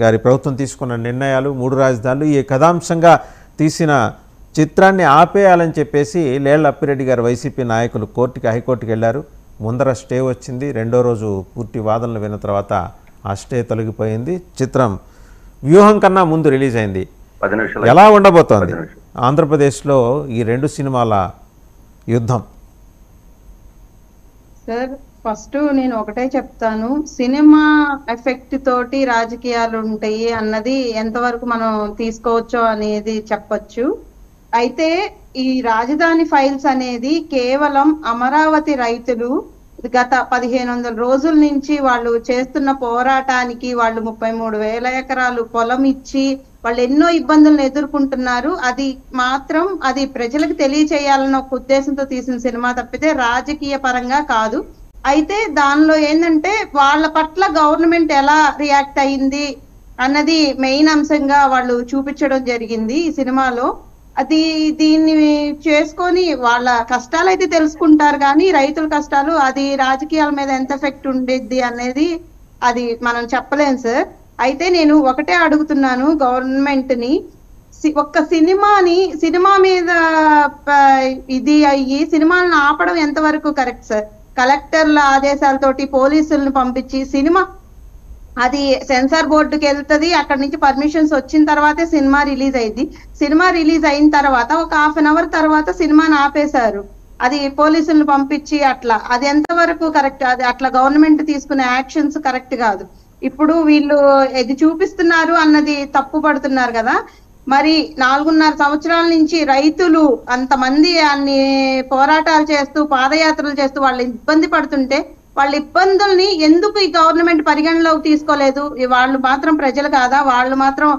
గారి ప్రభుత్వం తీసుకున్న నిర్ణయాలు, 3 రాజధానులు, ఈ కథాంశంగా తీసిన చిత్రాన్ని ఆపేయాలని చెప్పేసి లేళ్ల అప్పిరెడ్డి గారు వైసీపీ నాయకులు హైకోర్టుకి వెళ్ళారు. ముందర స్టే వచ్చింది. రెండో రోజు పూర్తి వాదనలు విన్న తర్వాత ఆ స్టే తొలగిపోయింది. చిత్రం వ్యూహం కన్నా ముందు రిలీజ్ అయింది. ఎలా ఉండబోతోంది ఆంధ్రప్రదేశ్లో ఈ 2 సినిమాల యుద్ధం? సార్, ఫస్ట్ నేను ఒకటే చెప్తాను, సినిమా ఎఫెక్ట్ తోటి రాజకీయాలు ఉంటాయి అన్నది ఎంతవరకు మనం తీసుకోవచ్చో అనేది చెప్పొచ్చు. అయితే ఈ రాజధాని ఫైల్స్ అనేది కేవలం అమరావతి రైతులు గత 1500 రోజుల నుంచి వాళ్ళు చేస్తున్న పోరాటానికి, వాళ్ళు 33,000 ఎకరాలు పొలం ఇచ్చి వాళ్ళు ఎన్నో ఇబ్బందులను ఎదుర్కొంటున్నారు. అది ప్రజలకు తెలియచేయాలన్న ఒక ఉద్దేశంతో తీసిన సినిమా తప్పితే రాజకీయ పరంగా కాదు. అయితే దానిలో ఏంటంటే వాళ్ళ పట్ల గవర్నమెంట్ ఎలా రియాక్ట్ అయింది అన్నది మెయిన్ అంశంగా వాళ్ళు చూపించడం జరిగింది ఈ సినిమాలో. దీన్ని చేసుకొని వాళ్ళ కష్టాలు అయితే తెలుసుకుంటారు, కానీ రైతుల కష్టాలు, అది రాజకీయాల మీద ఎంత ఎఫెక్ట్ ఉండేది అనేది అది మనం చెప్పలేం సార్. అయితే నేను ఒకటే అడుగుతున్నాను గవర్నమెంట్ ని, ఒక్క సినిమా మీద ఇది అయ్యి సినిమాలను ఆపడం ఎంతవరకు కరెక్ట్ సార్? కలెక్టర్ల ఆదేశాలతోటి పోలీసులను పంపించి అది సెన్సార్ బోర్డుకి వెళ్తుంది, అక్కడ నుంచి పర్మిషన్స్ వచ్చిన తర్వాతే సినిమా రిలీజ్ అయింది. సినిమా రిలీజ్ అయిన తర్వాత ఒక 1/2 అవర్ తర్వాత సినిమాని ఆపేశారు, అది పోలీసులను పంపించి. అది ఎంతవరకు కరెక్ట్? అది అట్లా గవర్నమెంట్ తీసుకునే యాక్షన్స్ కరెక్ట్ కాదు. ఇప్పుడు వీళ్ళు ఇది చూపిస్తున్నారు అన్నది తప్పు పడుతున్నారు కదా. మరి 4.5 సంవత్సరాల నుంచి రైతులు అంతమంది అన్ని పోరాటాలు చేస్తూ, పాదయాత్రలు చేస్తూ వాళ్ళు ఇబ్బంది పడుతుంటే వాళ్ళ ఇబ్బందుల్ని ఎందుకు ఈ గవర్నమెంట్ పరిగణలోకి తీసుకోలేదు? వాళ్ళు మాత్రం ప్రజలు కాదా? వాళ్ళు మాత్రం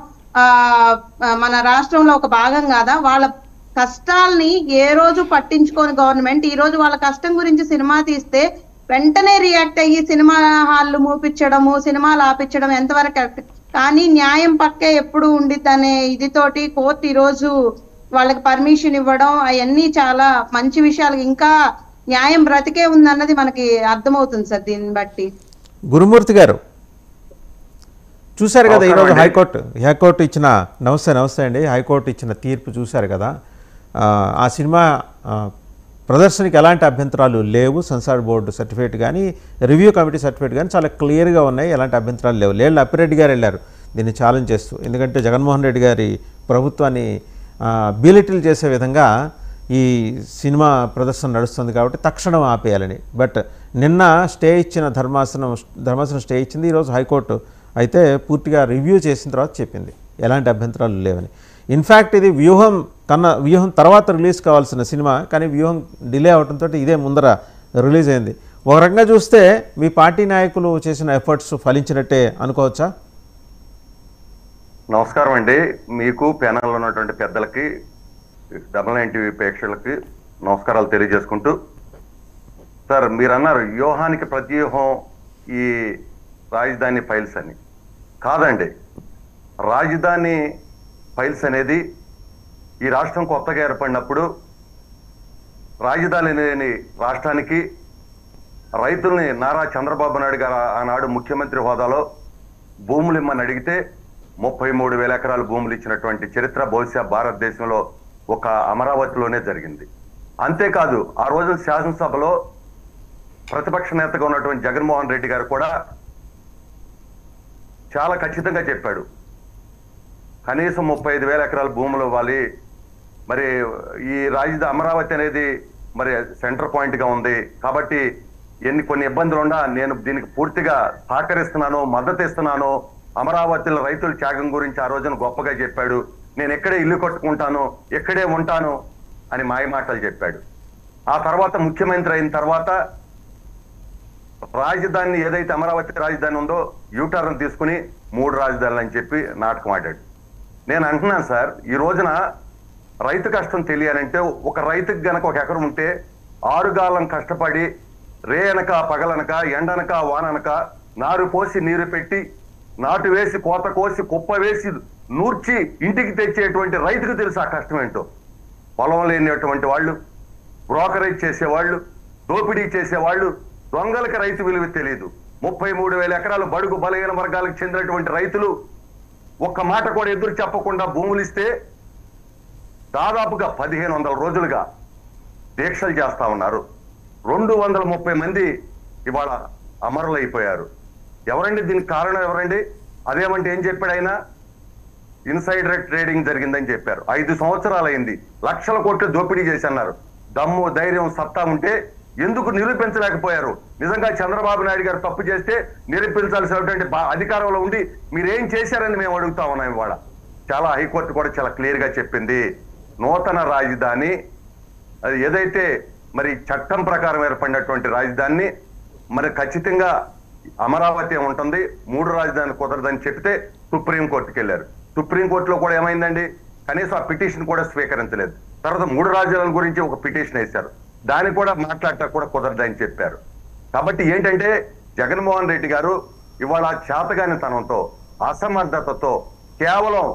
మన రాష్ట్రంలో ఒక భాగం కాదా? వాళ్ళ కష్టాల్ని ఏ రోజు పట్టించుకోని గవర్నమెంట్ ఈ రోజు వాళ్ళ కష్టం గురించి సినిమా తీస్తే వెంటనే రియాక్ట్ అయ్యి సినిమా హాళ్ళు మూపించడము, సినిమాలు ఆపించడం ఎంతవరకు కరెక్ట్? కానీ న్యాయం పక్కే ఎప్పుడు ఉండిద్దనే ఇదితోటి కోర్టు ఈ రోజు వాళ్ళకి పర్మిషన్ ఇవ్వడం, అవన్నీ చాలా మంచి విషయాలు. ఇంకా న్యాయం బ్రతికే ఉందన్నది మనకి అర్థమవుతుంది సార్ దీన్ని బట్టి. గురుమూర్తి గారు చూశారు కదా ఈరోజు హైకోర్టు ఇచ్చిన నమస్తే అండి, హైకోర్టు ఇచ్చిన తీర్పు చూశారు కదా. ఆ సినిమా ప్రదర్శనకి ఎలాంటి అభ్యంతరాలు లేవు. సెన్సార్ బోర్డు సర్టిఫికేట్ కానీ, రివ్యూ కమిటీ సర్టిఫికేట్ కానీ చాలా క్లియర్గా ఉన్నాయి, ఎలాంటి అభ్యంతరాలు లేవు. లేళ్ల అప్పిరెడ్డి గారు వెళ్ళారు దీన్ని ఛాలెంజ్ చేస్తూ, ఎందుకంటే జగన్మోహన్ రెడ్డి గారి ప్రభుత్వాన్ని బీలిటిల్ చేసే విధంగా ఈ సినిమా ప్రదర్శన నడుస్తుంది కాబట్టి తక్షణం ఆపేయాలని. బట్ నిన్న స్టే ఇచ్చిన ధర్మాసనం స్టే ఇచ్చింది. ఈరోజు హైకోర్టు అయితే పూర్తిగా రివ్యూ చేసిన తర్వాత చెప్పింది ఎలాంటి అభ్యంతరాలు లేవని. ఇన్ఫ్యాక్ట్ ఇది వ్యూహం తర్వాత రిలీజ్ కావాల్సిన సినిమా, కానీ వ్యూహం డిలే అవడంతో ఇదే ముందర రిలీజ్ అయింది. ఒక రకంగా చూస్తే మీ పార్టీ నాయకులు చేసిన ఎఫర్ట్స్ ఫలించినట్టే అనుకోవచ్చా? నమస్కారం అండి, మీకు ప్యానల్లో ఉన్నటువంటి పెద్దలకి, 99 టీవీ ప్రేక్షకులకి నమస్కారాలు తెలియజేసుకుంటూ, సార్ మీరు అన్నారు వ్యూహానికి ప్రతివ్యూహం ఈ రాజధాని ఫైల్స్ అని. కాదండి, రాజధాని ఫైల్స్ అనేది ఈ రాష్ట్రం కొత్తగా ఏర్పడినప్పుడు రాజధాని లేని రాష్ట్రానికి రైతుల్ని నారా చంద్రబాబు నాయుడు గారు ఆనాడు ముఖ్యమంత్రి హోదాలో భూములు ఇమ్మని అడిగితే 33,000 ఎకరాలు భూములు ఇచ్చినటువంటి చరిత్ర బహుశా భారతదేశంలో ఒక అమరావతిలోనే జరిగింది. అంతేకాదు ఆ రోజు శాసనసభలో ప్రతిపక్ష నేతగా ఉన్నటువంటి జగన్మోహన్ రెడ్డి గారు కూడా చాలా ఖచ్చితంగా చెప్పాడు, కనీసం 35,000 ఎకరాల భూములు ఇవ్వాలి. మరి ఈ రాజధాని అమరావతి అనేది మరి సెంటర్ పాయింట్గా ఉంది కాబట్టి కొన్ని ఇబ్బందులు ఉన్నా నేను దీనికి పూర్తిగా సహకరిస్తున్నాను, మద్దతు ఇస్తున్నాను. అమరావతిలో రైతుల త్యాగం గురించి ఆ రోజున గొప్పగా చెప్పాడు. నేను ఎక్కడే ఇల్లు కట్టుకుంటాను, ఎక్కడే ఉంటాను అని మాయమాటలు చెప్పాడు. ఆ తర్వాత ముఖ్యమంత్రి అయిన తర్వాత రాజధాని ఏదైతే అమరావతి రాజధాని ఉందో యూటర్న్ తీసుకుని 3 రాజధానులు అని చెప్పి నాటకం ఆడాడు. నేను అంటున్నాను సార్, ఈ రోజున రైతు కష్టం తెలియాలంటే ఒక రైతుకి గనక ఒక ఎకరం ఉంటే 6 గాలం కష్టపడి రేయనక పగలనక ఎండనక వాననక నారు పోసి నీరు పెట్టి నాటు వేసి కోత కోసి కుప్ప వేసి నూర్చి ఇంటికి తెచ్చేటువంటి రైతుకు తెలుసు ఆ కష్టం ఏంటో. పొలం లేనటువంటి వాళ్ళు, బ్రోకరేజ్ చేసేవాళ్ళు, దోపిడీ చేసేవాళ్ళు, దొంగలకి రైతు విలువ తెలియదు. 33,000 ఎకరాలు బడుగు బలహీన వర్గాలకు చెందినటువంటి రైతులు ఒక్క మాట కూడా ఎదురు చెప్పకుండా భూములు ఇస్తే దాదాపుగా 1500 రోజులుగా దీక్షలు చేస్తా ఉన్నారు. 230 మంది ఇవాళ అమరులైపోయారు. ఎవరండి దీనికి కారణం? ఎవరండి? అదేమంటే ఏం చెప్పాడు ఆయన? ఇన్సైడర్ ట్రేడింగ్ జరిగిందని చెప్పారు. 5 సంవత్సరాలు అయింది, లక్షల కోట్లు దోపిడీ చేసి అన్నారు. దమ్ము ధైర్యం సత్తా ఉంటే ఎందుకు నిరూపించలేకపోయారు? నిజంగా చంద్రబాబు నాయుడు గారు తప్పు చేస్తే నిరూపించాల్సినటువంటి అధికారంలో ఉండి మీరేం చేశారని మేము అడుగుతా ఉన్నాం. ఇవాళ చాలా హైకోర్టు కూడా చాలా క్లియర్ గా చెప్పింది, నూతన రాజధాని అది ఏదైతే మరి చట్టం ప్రకారం ఏర్పడినటువంటి రాజధానిని మరి ఖచ్చితంగా అమరావతి ఉంటుంది, 3 రాజధాని కుదరదని చెప్తే సుప్రీంకోర్టుకి వెళ్ళారు. సుప్రీంకోర్టులో కూడా ఏమైందండి? కనీసం ఆ పిటిషన్ కూడా స్వీకరించలేదు. తర్వాత 3 రాజధానుల గురించి ఒక పిటిషన్ వేశారు, దాన్ని కూడా మాట్లాడటం కూడా కుదరదని చెప్పారు. కాబట్టి ఏంటంటే జగన్మోహన్ రెడ్డి గారు ఇవాళ చేతగాని తనంతో అసమర్థతతో కేవలం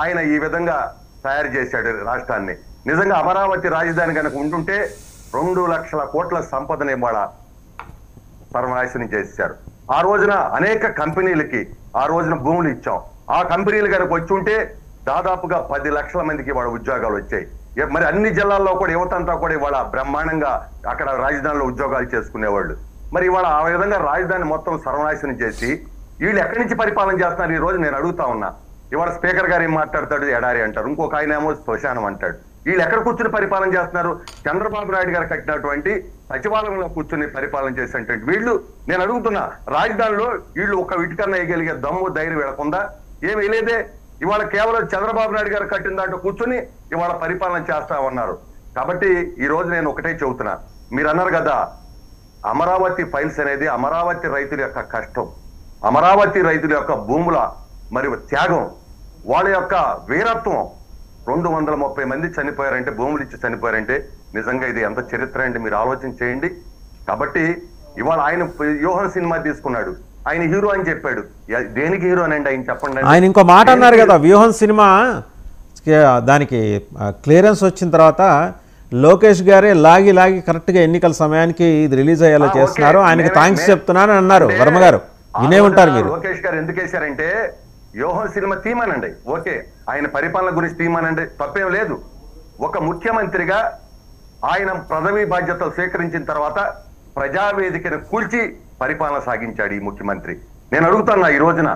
ఆయన ఈ విధంగా తయారు చేశాడు రాష్ట్రాన్ని. నిజంగా అమరావతి రాజధాని కనుక ఉంటుంటే 2 లక్షల కోట్ల సంపదను ఇవాళ సర్వనాశనం చేశారు. ఆ రోజున అనేక కంపెనీలకి ఆ రోజున భూములు ఇచ్చాం. ఆ కంపెనీలు కనుక వచ్చి ఉంటే దాదాపుగా 10 లక్షల మందికి ఇవాళ ఉద్యోగాలు వచ్చాయి. మరి అన్ని జిల్లాల్లో కూడా యువతంతా కూడా ఇవాళ బ్రహ్మాండంగా అక్కడ రాజధానిలో ఉద్యోగాలు చేసుకునేవాళ్ళు. మరి ఇవాళ ఆ విధంగా రాజధాని మొత్తం సర్వనాశనం చేసి వీళ్ళు ఎక్కడి నుంచి పరిపాలన చేస్తున్నారు? ఈ రోజు నేను అడుగుతా ఉన్నా. ఇవాళ స్పీకర్ గారు ఏం మాట్లాడతాడు? ఎడారి అంటారు, ఇంకొక ఆయన ఏమో శ్మశానం అంటాడు. వీళ్ళు ఎక్కడ కూర్చుని పరిపాలన చేస్తున్నారు? చంద్రబాబు నాయుడు గారు కట్టినటువంటి సచివాలయంలో కూర్చుని పరిపాలన చేసేటువంటి వీళ్ళు, నేను అడుగుతున్నా, రాజధానిలో వీళ్ళు ఒక ఇటుకన్నా వేయగలిగే దమ్ము ధైర్యం వెళ్లకుండా ఏమి వేయలేదే. ఇవాళ కేవలం చంద్రబాబు నాయుడు గారు కట్టిన దాంట్లో కూర్చుని ఇవాళ పరిపాలన చేస్తా ఉన్నారు. కాబట్టి ఈ రోజు నేను ఒకటే చెబుతున్నా, మీరు అన్నారు కదా అమరావతి ఫైల్స్ అనేది అమరావతి రైతుల యొక్క కష్టం, అమరావతి రైతుల యొక్క భూముల మరి త్యాగం, వాళ్ళ యొక్క వీరత్వం. 230 మంది చనిపోయారంటే, భూములు ఇచ్చి చనిపోయారంటే నిజంగా ఇది ఎంత చరిత్ర అండి, మీరు ఆలోచన చేయండి. కాబట్టి ఇవాళ ఆయన వ్యూహం సినిమా తీసుకున్నాడు, ఆయన హీరో అని చెప్పాడు. దేనికి హీరో అనండి ఆయన చెప్పండి. ఆయన ఇంకో మాట అన్నారు కదా, వ్యూహం సినిమా దానికి క్లియరెన్స్ వచ్చిన తర్వాత లోకేష్ గారే లాగి కరెక్ట్గా ఎన్నికల సమయానికి ఇది రిలీజ్ అయ్యేలా చేస్తున్నారు, ఆయనకి థ్యాంక్స్ చెప్తున్నాను అన్నారు. వర్మ గారు వినే ఉంటారు మీరు. లోకేష్ గారు ఎందుకు వేశారంటే వ్యూహం సినిమా తీమానండి, ఓకే, ఆయన పరిపాలన గురించి తీమానండి, తప్పేం లేదు. ఒక ముఖ్యమంత్రిగా ఆయన పదవీ బాధ్యతలు స్వీకరించిన తర్వాత ప్రజావేదికను కూల్చి పరిపాలన సాగించాడు ఈ ముఖ్యమంత్రి. నేను అడుగుతున్నా, ఈ రోజున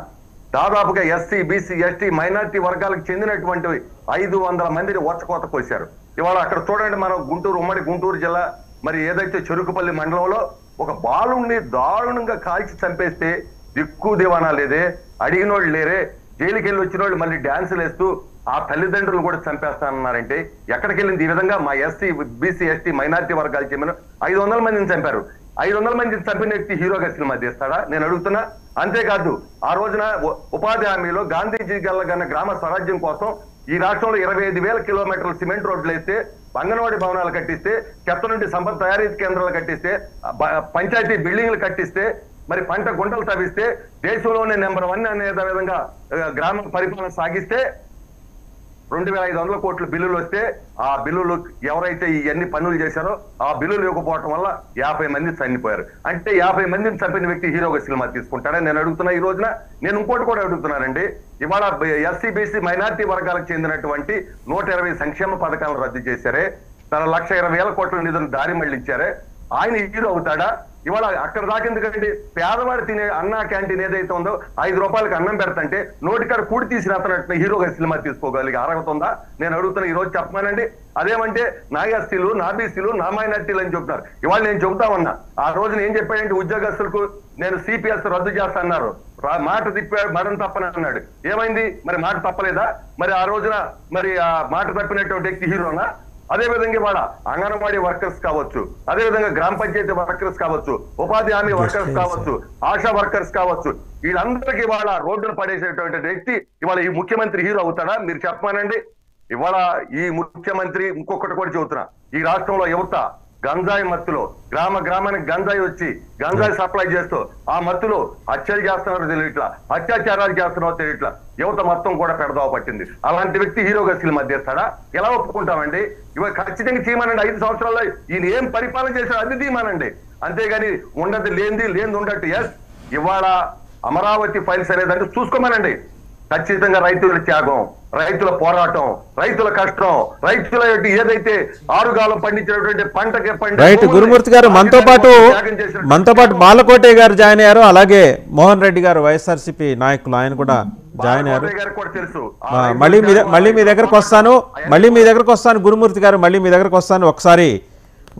దాదాపుగా ఎస్సీ బీసీ ఎస్టీ మైనారిటీ వర్గాలకు చెందినటువంటి 500 మందిని ఓచకోత కోశారు. ఇవాళ అక్కడ చూడండి, మనం గుంటూరు, ఉమ్మడి గుంటూరు జిల్లా మరి ఏదైతే చెరుకుపల్లి మండలంలో ఒక బాలుణ్ణి దారుణంగా కాల్చి చంపేస్తే దిక్కు దివానా లేదే, అడిగినోళ్ళు లేరే, జైలుకి వెళ్ళి వచ్చిన వాళ్ళు మళ్ళీ డ్యాన్సులు వేస్తూ ఆ తల్లిదండ్రులు కూడా చంపేస్తానన్నారంటే ఎక్కడికి వెళ్ళింది? ఈ విధంగా మా ఎస్సీ బీసీ ఎస్టీ మైనారిటీ వర్గాలు చెందిన 500 మందిని చంపారు. 500 మందిని చంపిన వ్యక్తి హీరోగా సినిమా తీస్తాడా? నేను అడుగుతున్నా. అంతేకాదు, ఆ రోజున ఉపాధి హామీలో గాంధీజీ గన్న గ్రామ స్వరాజ్యం కోసం ఈ రాష్ట్రంలో 25,000 కిలోమీటర్ల సిమెంట్ రోడ్లు వేస్తే, అంగన్వాడీ భవనాలు కట్టిస్తే, చెత్త నుండి సంపద తయారీ కేంద్రాలు కట్టిస్తే, పంచాయతీ బిల్డింగ్లు కట్టిస్తే, మరి పంట గుంటలు తవ్విస్తే, దేశంలోనే నెంబర్ 1 అనే విధంగా గ్రామ పరిపాలన సాగిస్తే 2,500 కోట్ల బిల్లులు వస్తే ఆ బిల్లులు ఎవరైతే ఇవన్నీ పనులు చేశారో ఆ బిల్లులు ఇవ్వకపోవటం వల్ల 50 మంది చనిపోయారు. అంటే 50 మందిని చంపిన వ్యక్తి హీరోగా సినిమా తీసుకుంటాడని నేను అడుగుతున్నా. ఈ రోజున నేను ఇంకోటి కూడా అడుగుతున్నానండి. ఇవాళ ఎస్సీ బీసీ మైనారిటీ వర్గాలకు చెందినటువంటి 120 సంక్షేమ పథకాలను రద్దు చేశారే, తన 1,20,000 కోట్ల నిధులను దారి మళ్లించారే, ఆయన హీరో అవుతాడా? ఇవాళ అక్కడ దాకా ఎందుకంటే పేదవాడు తినే అన్నా క్యాంటీన్ ఏదైతే ఉందో 5 రూపాయలకి అన్నం పెడతంటే నోటికాడ కూడి తీసిన అతను హీరోగా సినిమా తీసుకోగలిగే అర్హత ఉందా? నేను అడుగుతున్నా. ఈ రోజు చెప్పమానండి. అదేమంటే నా ఎస్సీలు, నా బీసీలు, నా మైనార్టీలు అని చెప్తున్నారు. ఇవాళ నేను చెబుతా ఉన్నా, ఆ రోజున ఏం చెప్పాడంటే ఉద్యోగస్తులకు నేను సిపిఎస్ రద్దు చేస్తా అన్నారు, మాట తిప్పాడు, మడం తప్పని అన్నాడు. ఏమైంది మరి? మాట తప్పలేదా? మరి ఆ రోజున మరి ఆ మాట తప్పినటువంటి వ్యక్తి హీరోనా? అదేవిధంగా వాళ్ళ అంగన్వాడీ వర్కర్స్ కావచ్చు, అదేవిధంగా గ్రామ పంచాయతీ వర్కర్స్ కావచ్చు, ఉపాధి హామీ వర్కర్స్ కావచ్చు, ఆశా వర్కర్స్ కావచ్చు, వీళ్ళందరికీ ఇవాళ రోడ్డును పడేసేటువంటి వ్యక్తి ఇవాళ ఈ ముఖ్యమంత్రి హీరో అవుతాడా? మీరు చెప్పమానండి. ఇవాళ ఈ ముఖ్యమంత్రి ఇంకొకటి కూడా చెబుతున్నా, ఈ రాష్ట్రంలో యువత గంజాయి మత్తులో గ్రామానికి గంజాయి వచ్చి గంజాయి సప్లై చేస్తూ ఆ మత్తులో హత్యలు చేస్తున్నారో తెలియట్లా, అత్యాచారాలు చేస్తున్నారో తెలియట్లా, యువత మొత్తం కూడా పెడదావ పట్టింది. అలాంటి వ్యక్తి హీరోగా సినిమా తీస్తాడా? ఎలా ఒప్పుకుంటామండి? ఇవాళ ఖచ్చితంగా తీయమనండి. 5 సంవత్సరాల్లో ఈయన ఏం పరిపాలన చేశాడు అది తీయమనండి. అంతేగాని ఉండదు లేనిది ఉండట్టు. ఎస్, ఇవాళ అమరావతి ఫైల్స్ అనేదంటే చూసుకోమనండి. ఖచ్చితంగా రైతుల త్యాగం, రైతుల పోరాటం, రైతుల కష్టం, రైతుల ఏదైతే ఆరుగాలం పండించినటువంటి పంటకి రైట్ గురుమూర్తి గారు మనతో పాటు బాలకోటే గారు జాయిన్ అయ్యారు. అలాగే మోహన్ రెడ్డి గారు వైఎస్ఆర్సీపీ నాయకులు, ఆయన కూడా జాయిన్ అయ్యారు. తెలుసు. మళ్ళీ మీ దగ్గరకు వస్తాను గురుమూర్తి గారు, మళ్ళీ మీ దగ్గరకు వస్తాను. ఒకసారి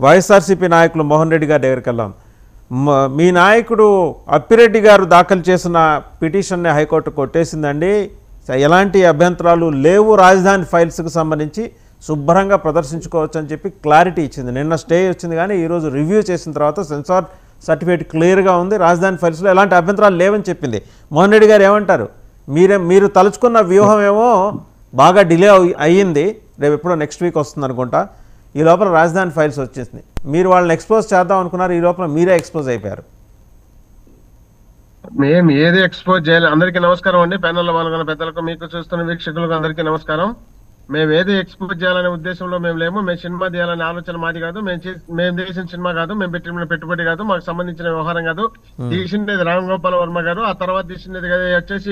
వైఎస్ఆర్సీపీ నాయకులు మోహన్ రెడ్డి గారి దగ్గరికి వెళ్దాం. మీ నాయకుడు అప్పిరెడ్డి గారు దాఖలు చేసిన పిటిషన్ని హైకోర్టు కొట్టేసిందండి. ఎలాంటి అభ్యంతరాలు లేవు, రాజధాని ఫైల్స్కి సంబంధించి శుభ్రంగా ప్రదర్శించుకోవచ్చు అని చెప్పి క్లారిటీ ఇచ్చింది. నిన్న స్టే వచ్చింది, కానీ ఈరోజు రివ్యూ చేసిన తర్వాత సెన్సార్ సర్టిఫికేట్ క్లియర్గా ఉంది, రాజధాని ఫైల్స్లో ఎలాంటి అభ్యంతరాలు లేవని చెప్పింది. మోహన్ రెడ్డి గారు ఏమంటారు? మీరు తలుచుకున్న వ్యూహం ఏమో బాగా డిలే అయ్యింది, రేపు ఎప్పుడో నెక్స్ట్ వీక్ వస్తుంది అనుకుంటా. ఈ లోపల రాజధాని ఫైల్స్ వచ్చేసింది. మీరు వాళ్ళని ఎక్స్పోజ్ చేద్దాం అనుకున్నారు, ఈ లోపల మీరే ఎక్స్పోజ్ అయిపోయారు. మేము ఏది ఎక్స్పోజ్ చేయాలి. అందరికీ నమస్కారం అండి, ప్యానెల్లో పాల్గొన్న పెద్దలకు, మీకు చూస్తున్న వీక్షకులకు అందరికీ నమస్కారం. మేము ఏది ఎక్స్పోజ్ చేయాలనే ఉద్దేశంలో మేము లేము. మేము సినిమా తీయాలనే ఆలోచన మాది కాదు. మేము తీసిన సినిమా కాదు, మేము పెట్టిన పెట్టుబడి కాదు, మాకు సంబంధించిన వ్యవహారం కాదు. తీసిండేది రామ్ గోపాల్ వర్మ గారు, ఆ తర్వాత తీసిండేది వచ్చేసి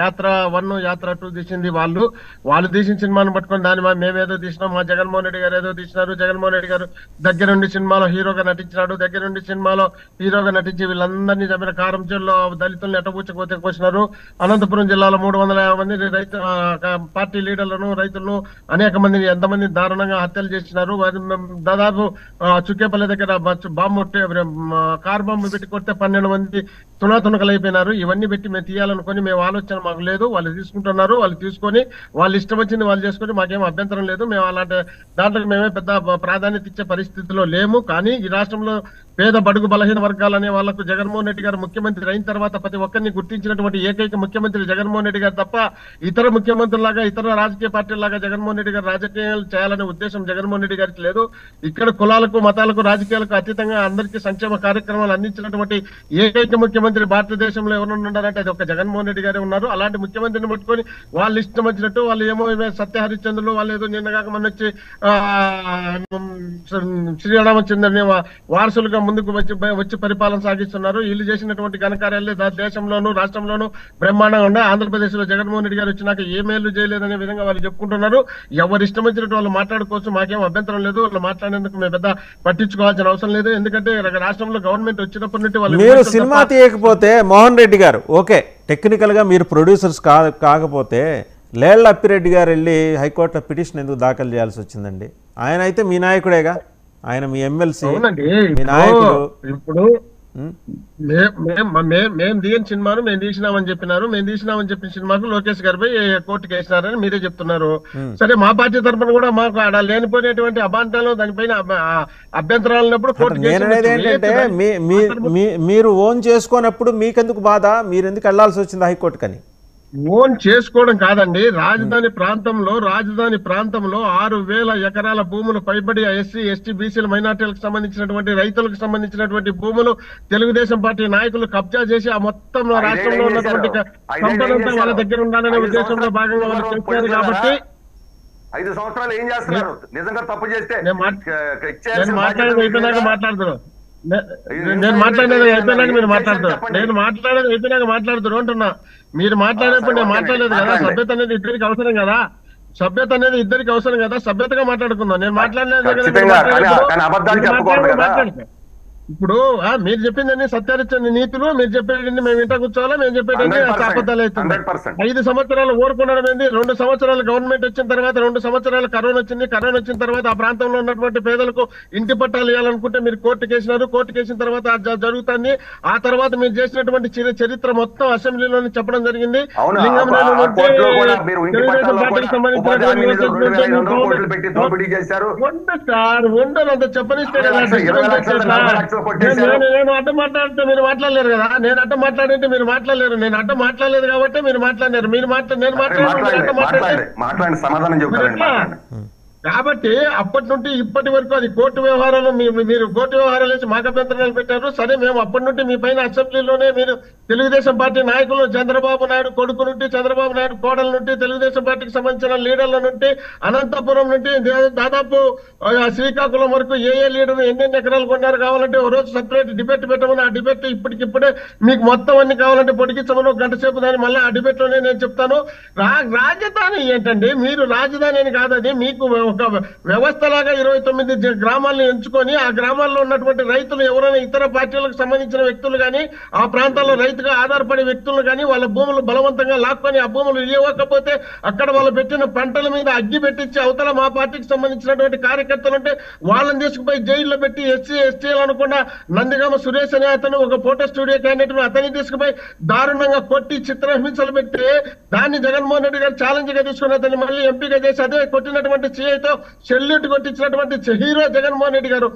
యాత్ర 1, యాత్ర 2 తీసింది వాళ్ళు తీసిన సినిమాను పట్టుకొని దాన్ని మేమేదో తీసినాం, మా జగన్మోహన్ రెడ్డి గారు ఏదో తీసినారు. జగన్మోహన్ రెడ్డి గారు దగ్గరుండి సినిమాలో హీరోగా నటించినాడు, దగ్గరుండి సినిమాలో హీరోగా నటించి వీళ్ళందరినీ చంపిన కారం చెల్లో దళితులను ఎట్టబూచకపోతే కోసినారు. అనంతపురం జిల్లాలో 350 మంది రైతు పార్టీ లీడర్లను, రైతులను, అనేక మందిని, ఎంతమంది దారుణంగా హత్యలు చేసినారు. దాదాపు చుక్కేపల్లి దగ్గర కార్ బాంబు పెట్టి కొడితే 12 మంది తునాతునకలైపోయినారు. ఇవన్నీ పెట్టి మేము తీయాలనుకొని మేము ఆలోచన మాకు లేదు. వాళ్ళు తీసుకుంటున్నారు, వాళ్ళు తీసుకొని వాళ్ళు ఇష్టం వచ్చింది వాళ్ళు చేసుకొని మాకేం అభ్యంతరం లేదు. మేము అలాంటి దాంట్లో మేమే పెద్ద ప్రాధాన్యత ఇచ్చే పరిస్థితిలో లేము. కానీ ఈ రాష్ట్రంలో పేద బడుగు బలహీన వర్గాలనే వాళ్లకు జగన్మోహన్ రెడ్డి గారు ముఖ్యమంత్రి అయిన తర్వాత ప్రతి ఒక్కరిని గుర్తించినటువంటి ఏకైక ముఖ్యమంత్రి జగన్మోహన్ రెడ్డి గారు తప్ప ఇతర ముఖ్యమంత్రులాగా, ఇతర రాజకీయ పార్టీలాగా జగన్మోహన్ రెడ్డి గారు రాజకీయాలు చేయాలనే ఉద్దేశం జగన్మోహన్ రెడ్డి గారికి లేదు. ఇక్కడ కులాలకు, మతాలకు, రాజకీయాలకు అతీతంగా అందరికీ సంక్షేమ కార్యక్రమాలు అందించినటువంటి ఏకైక ముఖ్యమంత్రి భారతదేశంలో ఎవరన్నా ఉన్నారంటే అది ఒక జగన్మోహన్ రెడ్డి గారే ఉన్నారు. అలాంటి ముఖ్యమంత్రిని పట్టుకొని వాళ్ళు ఇష్టం వచ్చినట్టు వాళ్ళు ఏమో సత్యహరిశ్చంద్రులు, వాళ్ళు ఏదో నిన్నగాక మన వచ్చి శ్రీరామచంద్రుని వారసులుగా ముందుకు వచ్చి పరిపాలన సాగిస్తున్నారు. వీళ్ళు చేసినటువంటి ఘనకార్యాలే దేశంలోనూ రాష్ట్రంలోనూ బ్రహ్మాండంగా ఉన్నాయి. ఆంధ్రప్రదేశ్ లో జగన్మోహన్ రెడ్డి గారు వచ్చినాక ఏ మేలు చేయలేదనే విధంగా వాళ్ళు చెప్పుకుంటున్నారు. ఎవరు ఇష్టం వచ్చినట్టు వాళ్ళు మాట్లాడుకోవచ్చు, మాకేం అభ్యంతరం లేదు. వాళ్ళు మాట్లాడేందుకు మేము పెద్ద పట్టించుకోవాల్సిన అవసరం లేదు. ఎందుకంటే రాష్ట్రంలో గవర్నమెంట్ వచ్చినప్పటి నుండి వాళ్ళు మీరు సినిమా తీయకపోతే మోహన్ రెడ్డి గారు ఓకే, టెక్నికల్ గా మీరు ప్రొడ్యూసర్స్ కాకపోతే లేళ్ల అప్పిరెడ్డి గారు వెళ్ళి హైకోర్టులో పిటిషన్ ఎందుకు దాఖలు చేయాల్సి వచ్చిందండి? ఆయన అయితే మీ నాయకుడేగా, ఆయన మీ ఎమ్మెల్సీ, మీ నాయకుడు. ఇప్పుడు మేము దిగిన సినిమాను మేము తీసినామని చెప్పినారు. మేము తీసినామని చెప్పిన సినిమాకు లోకేష్ గారిపై కోర్టుకు వేసినారని మీరే చెప్తున్నారు. సరే, మా పార్టీ తరఫున కూడా మాకు ఆడ లేనిపోయినటువంటి అభాంతాలు, దానిపైన అభ్యంతరాలు ఉన్నప్పుడు ఏంటంటే మీరు ఓన్ చేసుకోనప్పుడు మీకెందుకు బాధ? మీరు ఎందుకు వెళ్లాల్సి వచ్చింది హైకోర్టుకని? ఓన్ చేసుకోవడం కాదండి. రాజధాని ప్రాంతంలో 6,000 ఎకరాల భూములు పైబడి ఎస్సీ, ఎస్టీ, బీసీల, మైనార్టీలకు సంబంధించినటువంటి రైతులకు సంబంధించినటువంటి భూములు తెలుగుదేశం పార్టీ నాయకులు కబ్జా చేసి ఆ మొత్తం రాష్ట్రంలో ఉన్నటువంటి సంపదంతా వాళ్ళ దగ్గర ఉండాలనే ఉద్దేశంలో భాగంగా వాళ్ళు చేస్తారు. కాబట్టి 5 సంవత్సరాలు ఏం చేస్తున్నారు? నిజంగా తప్పు చేస్తే నేను మాట్లాడేది అయిపోయినాక మాట్లాడుతున్నాను. నేను మాట్లాడేది అయిపోయినాక మీరు మాట్లాడతారు. నేను మాట్లాడేది అయిపోయినాక మాట్లాడుతారు అంటున్నా. మీరు మాట్లాడేప్పుడు నేను మాట్లాడలేదు కదా. సభ్యత అనేది ఇద్దరికి అవసరం కదా. సభ్యతగా మాట్లాడుకుందాం. నేను మాట్లాడలేదు. ఇప్పుడు మీరు చెప్పిందండి సత్యహరిశ్చంద్ర నీతులు, మీరు చెప్పేది మేము ఇంట కూర్చోవాలా, మేము చెప్పేది అబద్ధాలు అవుతుంది. 5 సంవత్సరాలు ఊరుకుండడం ఏంది? 2 సంవత్సరాలు గవర్నమెంట్ వచ్చిన తర్వాత, 2 సంవత్సరాలు కరోనా వచ్చింది. కరోనా వచ్చిన తర్వాత ఆ ప్రాంతంలో ఉన్నటువంటి పేదలకు ఇంటి పట్టాలు ఇవ్వాలనుకుంటే మీరు కోర్టుకు వేసినారు. కోర్టుకు వేసిన తర్వాత జరుగుతుంది. ఆ తర్వాత మీరు చేసినటువంటి చరిత్ర మొత్తం అసెంబ్లీలోనే చెప్పడం జరిగింది. తెలుగుదేశం పార్టీకి సంబంధించినటువంటి చెప్పనిస్తే కదా. నేను అడ్డం మాట్లాడితే మీరు మాట్లాడలేరు కదా. నేను అడ్డం మాట్లాడితే మీరు మాట్లాడలేరు. నేను అడ్డం మాట్లాడలేదు కాబట్టి మీరు మాట్లాడినారు. నేను మాట్లాడండి, సమాధానం చెప్తాను. కాబట్టి అప్పటి నుండి ఇప్పటి వరకు అది కోర్టు వ్యవహారాలు మీరు కోర్టు వ్యవహారాలు వేసి మాకు అభ్యంతరాలు పెట్టారు. సరే, మేము అప్పటి నుండి మీ పైన అసెంబ్లీలోనే మీరు తెలుగుదేశం పార్టీ నాయకులు చంద్రబాబు నాయుడు కొడుకు నుండి, చంద్రబాబు నాయుడు కోడల నుండి, తెలుగుదేశం పార్టీకి సంబంధించిన లీడర్ల నుండి, అనంతపురం నుండి దాదాపు శ్రీకాకుళం వరకు ఏ లీడర్ ఎన్నెన్ని ఎకరాలు కొన్నారు కావాలంటే ఓ రోజు సపరేట్ డిబేట్ పెట్టమని, ఆ డిబేట్ ఇప్పటికిప్పుడే మీకు మొత్తం అన్ని కావాలంటే పొడిగించమని ఒక గంట సేపు దాన్ని మళ్ళీ ఆ డిబేట్ లోనే నేను చెప్తాను. రాజధాని ఏంటండి? మీరు రాజధాని అని కాదని మీకు ఒక వ్యవస్థలాగా 29 గ్రామాలను ఎంచుకొని ఆ గ్రామాల్లో ఉన్నటువంటి రైతులు ఎవరైనా ఇతర పార్టీలకు సంబంధించిన వ్యక్తులు కానీ, ఆ ప్రాంతాల్లో రైతుగా ఆధారపడే వ్యక్తులు కానీ వాళ్ళ భూములు బలవంతంగా లాక్కొని ఆ భూములు ఇవ్వకపోతే అక్కడ వాళ్ళు పెట్టిన పంటల మీద అగ్గి పెట్టించి అవతల మా పార్టీకి సంబంధించినటువంటి కార్యకర్తలు ఉంటే వాళ్ళని తీసుకుపోయి జైల్లో పెట్టి ఎస్సీలు అనుకున్న నందిగామ సురేష్ అనే అతను ఒక ఫోటో స్టూడియో క్యాండిడేట్ అతన్ని తీసుకుపోయి దారుణంగా కొట్టి చిత్రహింసలు పెట్టి దాన్ని జగన్మోహన్ రెడ్డి గారు ఛాలెంజ్ గా తీసుకుని అతన్ని మళ్ళీ ఎంపీగా చేసి అదే కొట్టినటువంటి సిఐతో సెల్యూట్ కొట్టించినటువంటి హీరో జగన్మోహన్ రెడ్డి గారు,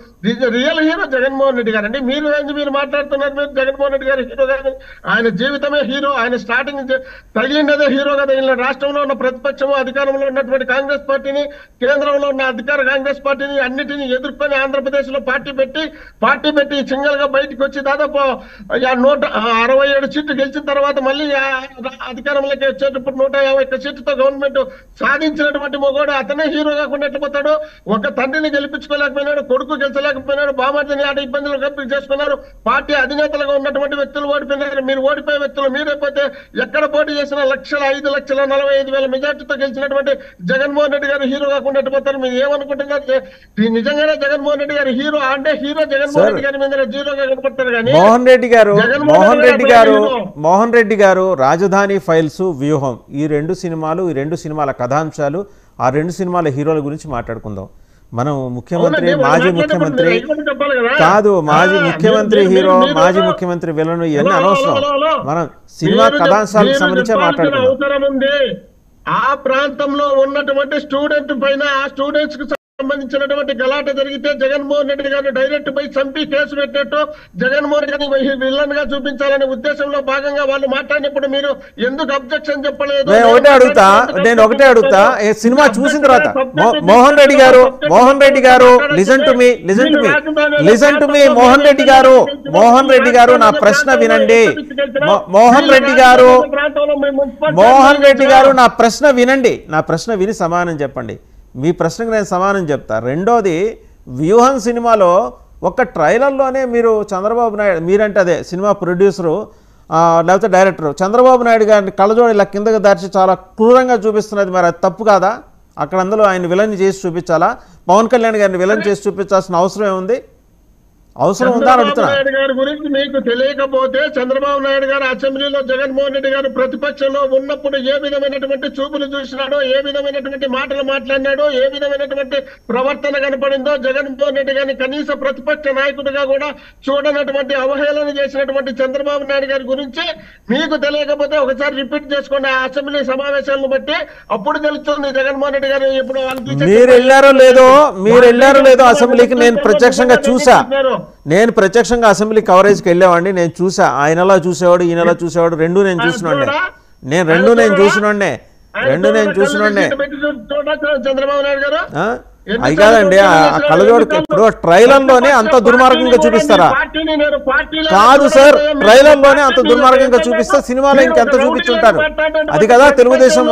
రియల్ హీరో జగన్మోహన్ రెడ్డి గారు అండి. మీరు మాట్లాడుతున్నారు మీరు జగన్మోహన్ రెడ్డి గారు హీరో గారు, ఆయన జీవితమే హీరో. ఆయన స్టార్టింగ్ తగిలినదే హీరోగా తగిలిన రాష్ట్రంలో ఉన్న ప్రతిపక్షము, అధికారంలో ఉన్నటువంటి కాంగ్రెస్ పార్టీని, కేంద్రంలో ఉన్న అధికార కాంగ్రెస్ పార్టీని అన్నిటినీ ఎదుర్కొని ఆంధ్రప్రదేశ్ లో పార్టీ పెట్టి సింగల్ గా బయటకు వచ్చి దాదాపు 167 సీట్లు గెలిచిన తర్వాత మళ్ళీ అధికారంలోకి వచ్చేటప్పుడు 151 సీట్లతో గవర్నమెంట్ సాధించినటువంటి మొగోడు అతనే హీరో కాకుండా ఎట్టిపోతాడు? ఒక తండ్రిని గెలిపించుకోలేకపోయినాడు, కొడుకు గెలిచలేకపోయినాడు, బామర్దిని ఆట ఇబ్బందులు కంపెనీ చేసుకున్నారు, పార్టీ అధినేతలుగా ఉన్నటువంటి వ్యక్తులు ఓడిపోయినారు. మీరు ఓడిపోయే వ్యక్తులు మీరైపోతే ఎక్కడ పోటీ చేసిన 5,45,000 మెజార్టీతో గెలిచినటువంటి జగన్మోహన్ రెడ్డి గారు హీరో కాకుండా ఎట్టిపోతారు? మీరు ఏమనుకుంటున్నారు? నిజంగానే జగన్మోహన్ రెడ్డి గారు హీరో అంటే హీరో జగన్మోహన్ రెడ్డి గారి మీద జీరోగా కనపడతారు. కానీ మోహన్ రెడ్డి గారు రాజధాని ఫైల్స్, వ్యూహం ఈ రెండు సినిమాల కథాంశాలు, ఆ రెండు సినిమాల హీరోల గురించి మాట్లాడుకుందాం. మనం మాజీ ముఖ్యమంత్రి కాదు, మాజీ ముఖ్యమంత్రి హీరో, మాజీ ముఖ్యమంత్రి విలను ఇవన్నీ అనవసరం. మనం సినిమా కథాంశాలకు సంబంధించి మాట్లాడుకుందాం. ఆ ప్రాంతంలో ఉన్నటువంటి స్టూడెంట్ పైన, ఆ స్టూడెంట్స్ కు సంబంధించినటువంటి గలాట జరిగితే జగన్మోహన్ రెడ్డి గారిని డైరెక్ట్ పోయి చంపి కేసు పెట్టేట్టు జగన్మోహన్ రెడ్డి గారిని విలన్ గా చూపించాలనే ఉద్దేశంలో భాగంగా వాళ్ళు మాట్లాడినప్పుడు మీరు ఎందుకు అబ్జెక్షన్ చెప్పలేదు? నేను ఒకటే అడుగుతా సినిమా చూసిన తర్వాత మోహన్ రెడ్డి గారు listen to me Mohan Reddy గారు నా ప్రశ్న వినండి. మోహన్ రెడ్డి గారు నా ప్రశ్న విని సమానం చెప్పండి. మీ ప్రశ్నకు నేను సమానం చెప్తా. రెండోది, వ్యూహం సినిమాలో ఒక ట్రైలర్లోనే మీరు చంద్రబాబు నాయుడు, మీరంటే అదే సినిమా ప్రొడ్యూసరు లేకపోతే డైరెక్టరు, చంద్రబాబు నాయుడు గారిని కళ్ళజోడు ఇలా కిందకు దాచి చాలా క్రూరంగా చూపిస్తున్నది. మరి అది తప్పు కాదా? అక్కడ అందులో ఆయన విలన్ చేసి చూపించాలా? పవన్ కళ్యాణ్ గారిని విలన్ చేసి చూపించాల్సిన అవసరం ఏముంది? అవసరం ఉందా అని అడుగుతున్నా. చంద్రబాబు నాయుడు గారి గురించి మీకు తెలియకపోతే, చంద్రబాబు నాయుడు గారు అసెంబ్లీలో జగన్మోహన్ రెడ్డి గారు ప్రతిపక్షంలో ఉన్నప్పుడు ఏ విధమైనటువంటి చూపులు చూసినాడో, ఏ విధమైనటువంటి మాటలు మాట్లాడినాడో, ఏ విధమైనటువంటి ప్రవర్తన కనపడిందో, జగన్మోహన్ రెడ్డి గారిని కనీస ప్రతిపక్ష నాయకుడిగా కూడా చూడనటువంటి అవహేళన చేసినటువంటి చంద్రబాబు నాయుడు గారి గురించి మీకు తెలియకపోతే ఒకసారి రిపీట్ చేసుకోండి ఆ అసెంబ్లీ సమావేశాలను బట్టి. అప్పుడు తెలుస్తుంది జగన్మోహన్ రెడ్డి గారు ఇప్పుడు మీరు వెళ్ళారో లేదో అసెంబ్లీకి. నేను ప్రత్యక్షంగా అసెంబ్లీ కవరేజ్కి వెళ్ళేవాడిని, నేను చూసా. ఆయనలా చూసేవాడు, ఈయనలా చూసేవాడు, రెండు నేను చూసినోడ్నే. చంద్రబాబు నాయుడు గారు అది కాదండి, ఆ కళ్ళజోడు ఇప్పుడు ట్రైలర్ లోనే అంత దుర్మార్గంగా చూపిస్తారా? కాదు సార్, ట్రైలర్ లోనే అంత దుర్మార్గంగా చూపిస్తే సినిమాలో ఇంకెంత చూపించుంటారు? అది కదా తెలుగుదేశం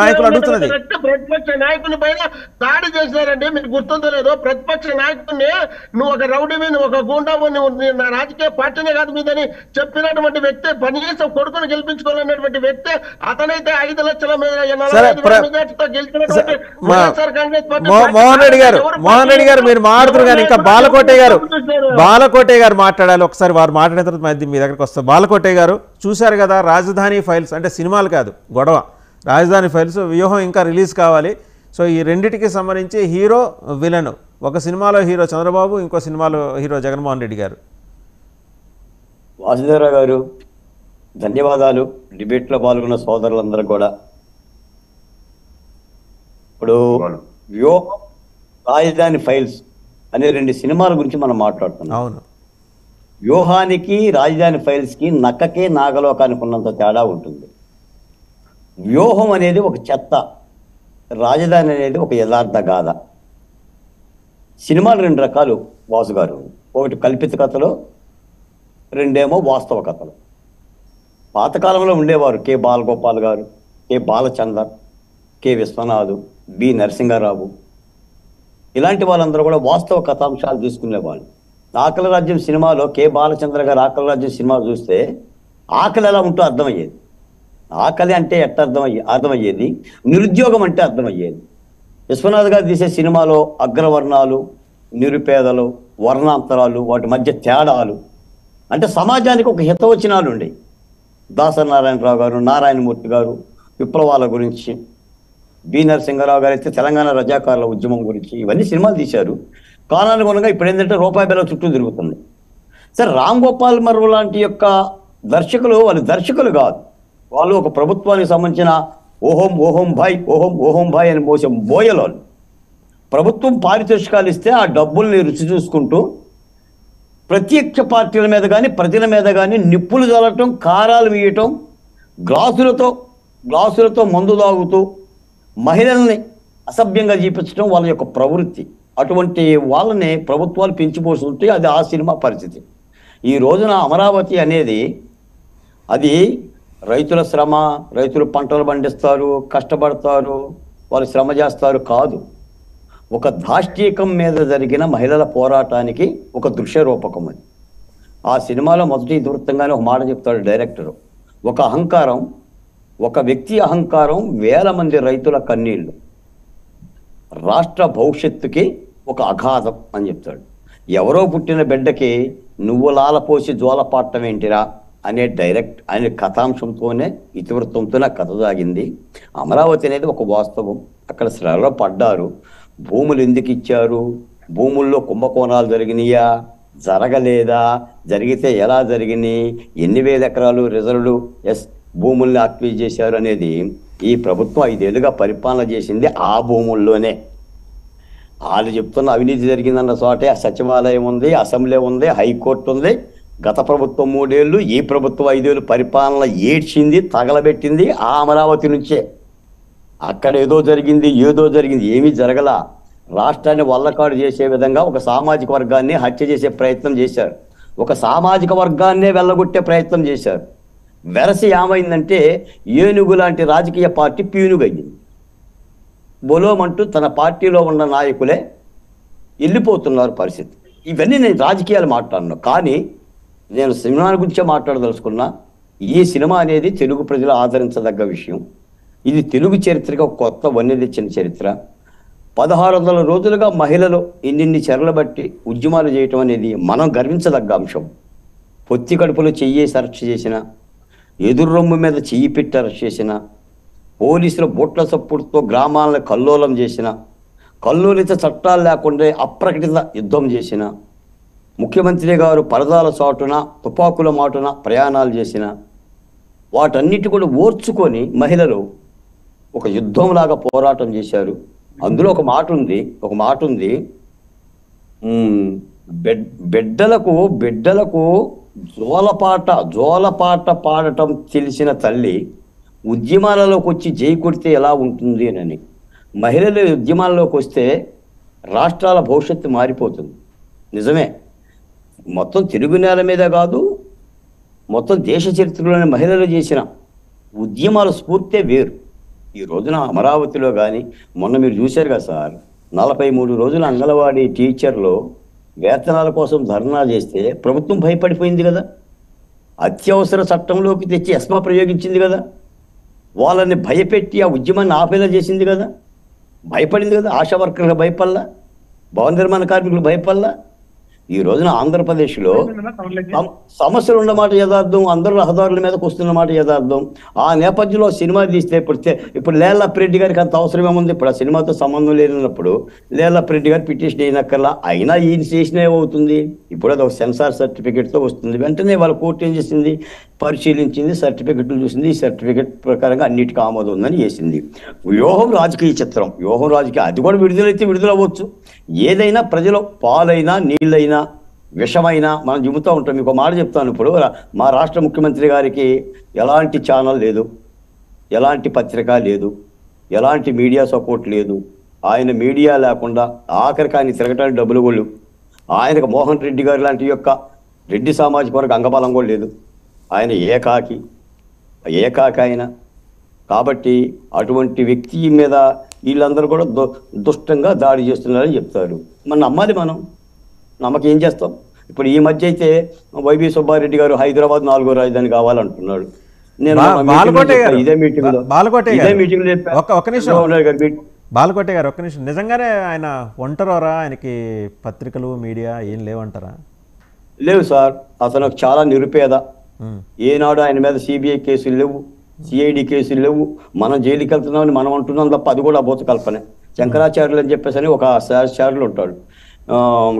నాయకులు అడుగుతున్నది. ప్రతిపక్ష నాయకుని పైన దాడి చేశారండి, మీకు గుర్తుందో లేదో. ప్రతిపక్ష నాయకుడిని నువ్వు ఒక రౌడీని, ఒక గూండాని, నా రాజకీయ పార్టీనే కాదు మీదని చెప్పినటువంటి వ్యక్తి, పనిచేసి కొడుకుని గెలిపించుకోవాలన్నటువంటి వ్యక్తి, అతనైతే 5 లక్షల మెజార్టీతో గెలిచినటువంటి వైఎస్ఆర్ కాంగ్రెస్ పార్టీ. మోహన్ రెడ్డి గారు మీరు మాట్లాడుతున్నారు కానీ ఇంకా బాలకోటే గారు మాట్లాడాలి. ఒకసారి వారు మాట్లాడిన తర్వాత మీ దగ్గరకు వస్తాం. బాలకోటే గారు చూశారు కదా రాజధాని ఫైల్స్, అంటే సినిమాలు కాదు గొడవ, రాజధాని ఫైల్స్ వ్యూహం ఇంకా రిలీజ్ కావాలి. సో ఈ రెండిటికి సంబంధించి హీరో విలన్, ఒక సినిమాలో హీరో చంద్రబాబు, ఇంకో సినిమాలో హీరో జగన్మోహన్ రెడ్డి గారు. వాసుదేవరావు గారు ధన్యవాదాలు. డిబేట్లో పాల్గొన్న సోదరులందరూ కూడా. ఇప్పుడు వ్యూహం, రాజధాని ఫైల్స్ అనే 2 సినిమాల గురించి మనం మాట్లాడుతున్నాం. అవును, వ్యూహానికి రాజధాని ఫైల్స్ కి నక్కకే నాగలోకానికి ఉన్నంత తేడా ఉంటుంది. వ్యూహం అనేది ఒక చెత్త, రాజధాని అనేది ఒక యథార్థ గాథ. సినిమాలు రెండు రకాలు వాసు గారు, ఒకటి కల్పిత కథలు, రెండేమో వాస్తవ కథలు. పాతకాలంలో ఉండేవారు K Balagopal garu, K Balachander, K Viswanath, B Narasimha Rao, ఇలాంటి వాళ్ళందరూ కూడా వాస్తవ కథాంశాలు తీసుకునేవాళ్ళు. ఆకలి రాజ్యం సినిమాలో కె బాలచంద్ర గారు ఆకలి రాజ్యం సినిమా చూస్తే ఆకలి ఎలా ఉంటో అర్థమయ్యేది. ఆకలి అంటే ఎట్ట అర్థమయ్యేది, నిరుద్యోగం అంటే అర్థమయ్యేది. విశ్వనాథ్ గారు తీసే సినిమాలో అగ్రవర్ణాలు, నిరుపేదలు, వర్ణాంతరాలు, వాటి మధ్య తేడాలు, అంటే సమాజానికి ఒక హితవచనాలు ఉండేవి. దాసనారాయణరావు గారు, నారాయణమూర్తి గారు విప్లవాల గురించి, బి నరసింహారావు గారు అయితే తెలంగాణ రజాకారుల ఉద్యమం గురించి, ఇవన్నీ సినిమాలు తీశారు. కాలానుగుణంగా ఇప్పుడు ఏంటంటే రూపాయి బిళ్ళ చుట్టూ తిరుగుతుంది. సరే, రామ్ గోపాల్ వర్మ లాంటి యొక్క దర్శకులు, వాళ్ళు దర్శకులు కాదు, వాళ్ళు ఒక ప్రభుత్వానికి సంబంధించిన ఓహోం ఓహోం భాయ్ ఓహోం ఓహోం భాయ్ అని మోసే బోయలు. ప్రభుత్వం పారితోషికాలు ఇస్తే ఆ డబ్బుల్ని రుచి చూసుకుంటూ ప్రత్యక్ష పార్టీల మీద కానీ ప్రజల మీద కానీ నిప్పులు చల్లటం, కారాలు వేయటం, గ్లాసులతో మందు తాగుతూ మహిళల్ని అసభ్యంగా చూపించడం వాళ్ళ యొక్క ప్రవృత్తి. అటువంటి వాళ్ళని ప్రభుత్వాలు పెంచిపోతుంటే అది ఆ సినిమా పరిస్థితి. ఈ రోజున అమరావతి అనేది అది రైతుల శ్రమ, రైతులు పంటలు పండిస్తారు, కష్టపడతారు, వాళ్ళు శ్రమ చేస్తారు కాదు, ఒక దాష్టీకం మీద జరిగిన మహిళల పోరాటానికి ఒక దృశ్య రూపకం అది. ఆ సినిమాలో మొదటి ఇతివృత్తంగానే ఒక మాట చెప్తాడు డైరెక్టరు, ఒక అహంకారం, ఒక వ్యక్తి అహంకారం, వేల మంది రైతుల కన్నీళ్లు, రాష్ట్ర భవిష్యత్తుకి ఒక అఘాతం అని చెప్తాడు. ఎవరో పుట్టిన బిడ్డకి నువ్వు లాలపోసి జోలపాటం ఏంటిరా అనే డైరెక్ట్ అనే కథాంశంతోనే ఇతివృత్తంతోనే కథ సాగింది. అమరావతి అనేది ఒక వాస్తవం. అక్కడ శ్రమలో పడ్డారు. భూములు ఎందుకు ఇచ్చారు, భూముల్లో కుంభకోణాలు జరిగినాయా, జరగలేదా, జరిగితే ఎలా జరిగినాయి, ఎన్ని వేల ఎకరాలు రిజర్వ్లు భూముల్ని ఆక్యుపై చేశారు అనేది ఈ ప్రభుత్వం 5 ఏళ్ళుగా పరిపాలన చేసింది ఆ భూముల్లోనే. వాళ్ళు చెప్తున్న అవినీతి జరిగిందన్న చోటే సచివాలయం ఉంది, అసెంబ్లీ ఉంది, హైకోర్టు ఉంది. గత ప్రభుత్వం 3 ఏళ్ళు, ఈ ప్రభుత్వం 5 ఏళ్ళు పరిపాలన ఏడ్చింది, తగలబెట్టింది ఆ అమరావతి నుంచే. అక్కడ ఏదో జరిగింది ఏమీ జరగల. రాష్ట్రాన్ని వల్లకాడు చేసే విధంగా ఒక సామాజిక వర్గాన్ని హత్య చేసే ప్రయత్నం చేశారు, ఒక సామాజిక వర్గాన్నే వెళ్ళగొట్టే ప్రయత్నం చేశారు. వెరసి ఏమైందంటే ఏనుగు లాంటి రాజకీయ పార్టీ పీనుగయ్యింది. బొలోమంటూ తన పార్టీలో ఉన్న నాయకులే వెళ్ళిపోతున్నారు పరిస్థితి. ఇవన్నీ నేను రాజకీయాలు మాట్లాడను, కానీ నేను సినిమా గురించే మాట్లాడదలుచుకున్నా. ఈ సినిమా అనేది తెలుగు ప్రజలు ఆదరించదగ్గ విషయం. ఇది తెలుగు చరిత్రగా కొత్త వన్నె తెచ్చిన చరిత్ర. 1600 రోజులుగా మహిళలు ఇన్నిన్ని చెరలు బట్టి ఉద్యమాలు చేయటం అనేది మనం గర్వించదగ్గ అంశం. పొత్తి కడుపులో చెయ్యేసి అరెస్ట్ చేసిన, ఎదురు రొమ్ము మీద చెయ్యి పెట్టి అరెస్ట్ చేసిన, పోలీసులు బూట్ల సప్పుడుతో గ్రామాలను కల్లోలం చేసిన, కల్లోలిత చట్టాలు లేకుండా అప్రకటిత యుద్ధం చేసిన, ముఖ్యమంత్రి గారు పరదాల చాటున తుపాకుల మాటున ప్రయాణాలు చేసిన, వాటన్నిటి కూడా ఓర్చుకొని మహిళలు ఒక యుద్ధంలాగా పోరాటం చేశారు. అందులో ఒక మాట ఉంది, బిడ్డలకు జోలపాట పాడటం తెలిసిన తల్లి ఉద్యమాలలోకి వచ్చి జై కొడితే ఎలా ఉంటుంది అని. మహిళలు ఉద్యమాల్లోకి వస్తే రాష్ట్రాల భవిష్యత్తు మారిపోతుంది. నిజమే, మొత్తం తెలుగు నేల మీద కాదు, మొత్తం దేశ చరిత్రలోని మహిళలు చేసిన ఉద్యమాల స్ఫూర్తే వేరు. ఈ రోజున అమరావతిలో కానీ మొన్న మీరు చూశారు కదా సార్, 43 రోజులు అంగన్వాడీ టీచర్లు వేతనాల కోసం ధర్నా చేస్తే ప్రభుత్వం భయపడిపోయింది కదా, అత్యవసర చట్టంలోకి తెచ్చి ఎస్మా ప్రయోగించింది కదా, వాళ్ళని భయపెట్టి ఆ ఉద్యమాన్ని ఆపేలా చేసింది కదా, భయపడింది కదా. ఆశా వర్కర్లు భయపడలా, భవన నిర్మాణ కార్మికులు భయపడలా. ఈ రోజున ఆంధ్రప్రదేశ్లో సమస్యలు ఉన్నమాట యథార్థం, అందరూ రహదారుల మీదకి వస్తున్న మాట యథార్థం. ఆ నేపథ్యంలో సినిమా తీస్తే ఇప్పుడు లేళ్లప్రెడ్డి గారికి అంత అవసరం ఏముంది? ఇప్పుడు ఆ సినిమాతో సంబంధం లేనప్పుడు లేళ్లప్రెడ్డి గారు పిటిషన్ అయినక్కర్లా, అయినా ఈయన చేసిన ఏమవుతుంది? ఇప్పుడు అది ఒక సెన్సార్ సర్టిఫికేట్తో వస్తుంది. వెంటనే వాళ్ళ కోర్టు ఏం చేసింది? పరిశీలించింది, సర్టిఫికెట్లు చూసింది, ఈ సర్టిఫికెట్ ప్రకారంగా అన్నిటికీ ఆమోదం ఉందని చేసింది. వ్యూహం రాజకీయ చిత్రం, వ్యూహం రాజకీయ, అది కూడా విడుదలైతే విడుదలవ్వచ్చు. ఏదైనా ప్రజలు పాలైనా నీళ్ళైనా విషమైనా మనం చెబుతూ ఉంటాం. మీకు మాట చెప్తాను, ఇప్పుడు మా రాష్ట్ర ముఖ్యమంత్రి గారికి ఎలాంటి ఛానల్ లేదు, ఎలాంటి పత్రిక లేదు, ఎలాంటి మీడియా సపోర్ట్ లేదు. ఆయన మీడియా లేకుండా ఆఖరికి ఆయన తిరగటానికి డబ్బులు కూడా లేవు. ఆయనకు మోహన్ రెడ్డి గారు లాంటి యొక్క రెడ్డి సామాజిక వర్గ అంగబలం కూడా లేదు. ఆయన ఏకాకి ఆయన. కాబట్టి అటువంటి వ్యక్తి మీద వీళ్ళందరూ కూడా దుష్టంగా దాడి చేస్తున్నారని చెప్తారు. మనం నమ్మాలి, మనం నమ్మకం ఏం చేస్తాం. ఇప్పుడు ఈ మధ్య అయితే వైవి సుబ్బారెడ్డి గారు హైదరాబాద్ 4వ రాజధాని కావాలంటున్నాడు. నేను ఇదే మీటింగ్ లో బాలకోటే గారు ఒక్క నిమిషం, నిజంగానే ఆయన ఒంటరోరా? ఆయనకి పత్రికలు మీడియా ఏం లేవంటారా? లేవు సార్, అతను చాలా నిరుపేద. ఏనాడు ఆయన మీద సిబిఐ కేసులు లేవు, సిఐడి కేసులు లేవు. మనం జైలుకి వెళ్తున్నామని మనం అంటున్నాం తప్ప అది కూడా అబోత కల్పనే. శంకరాచార్యులు అని చెప్పేసి అని ఒక శాస్త్రాచార్యులు ఉంటాడు,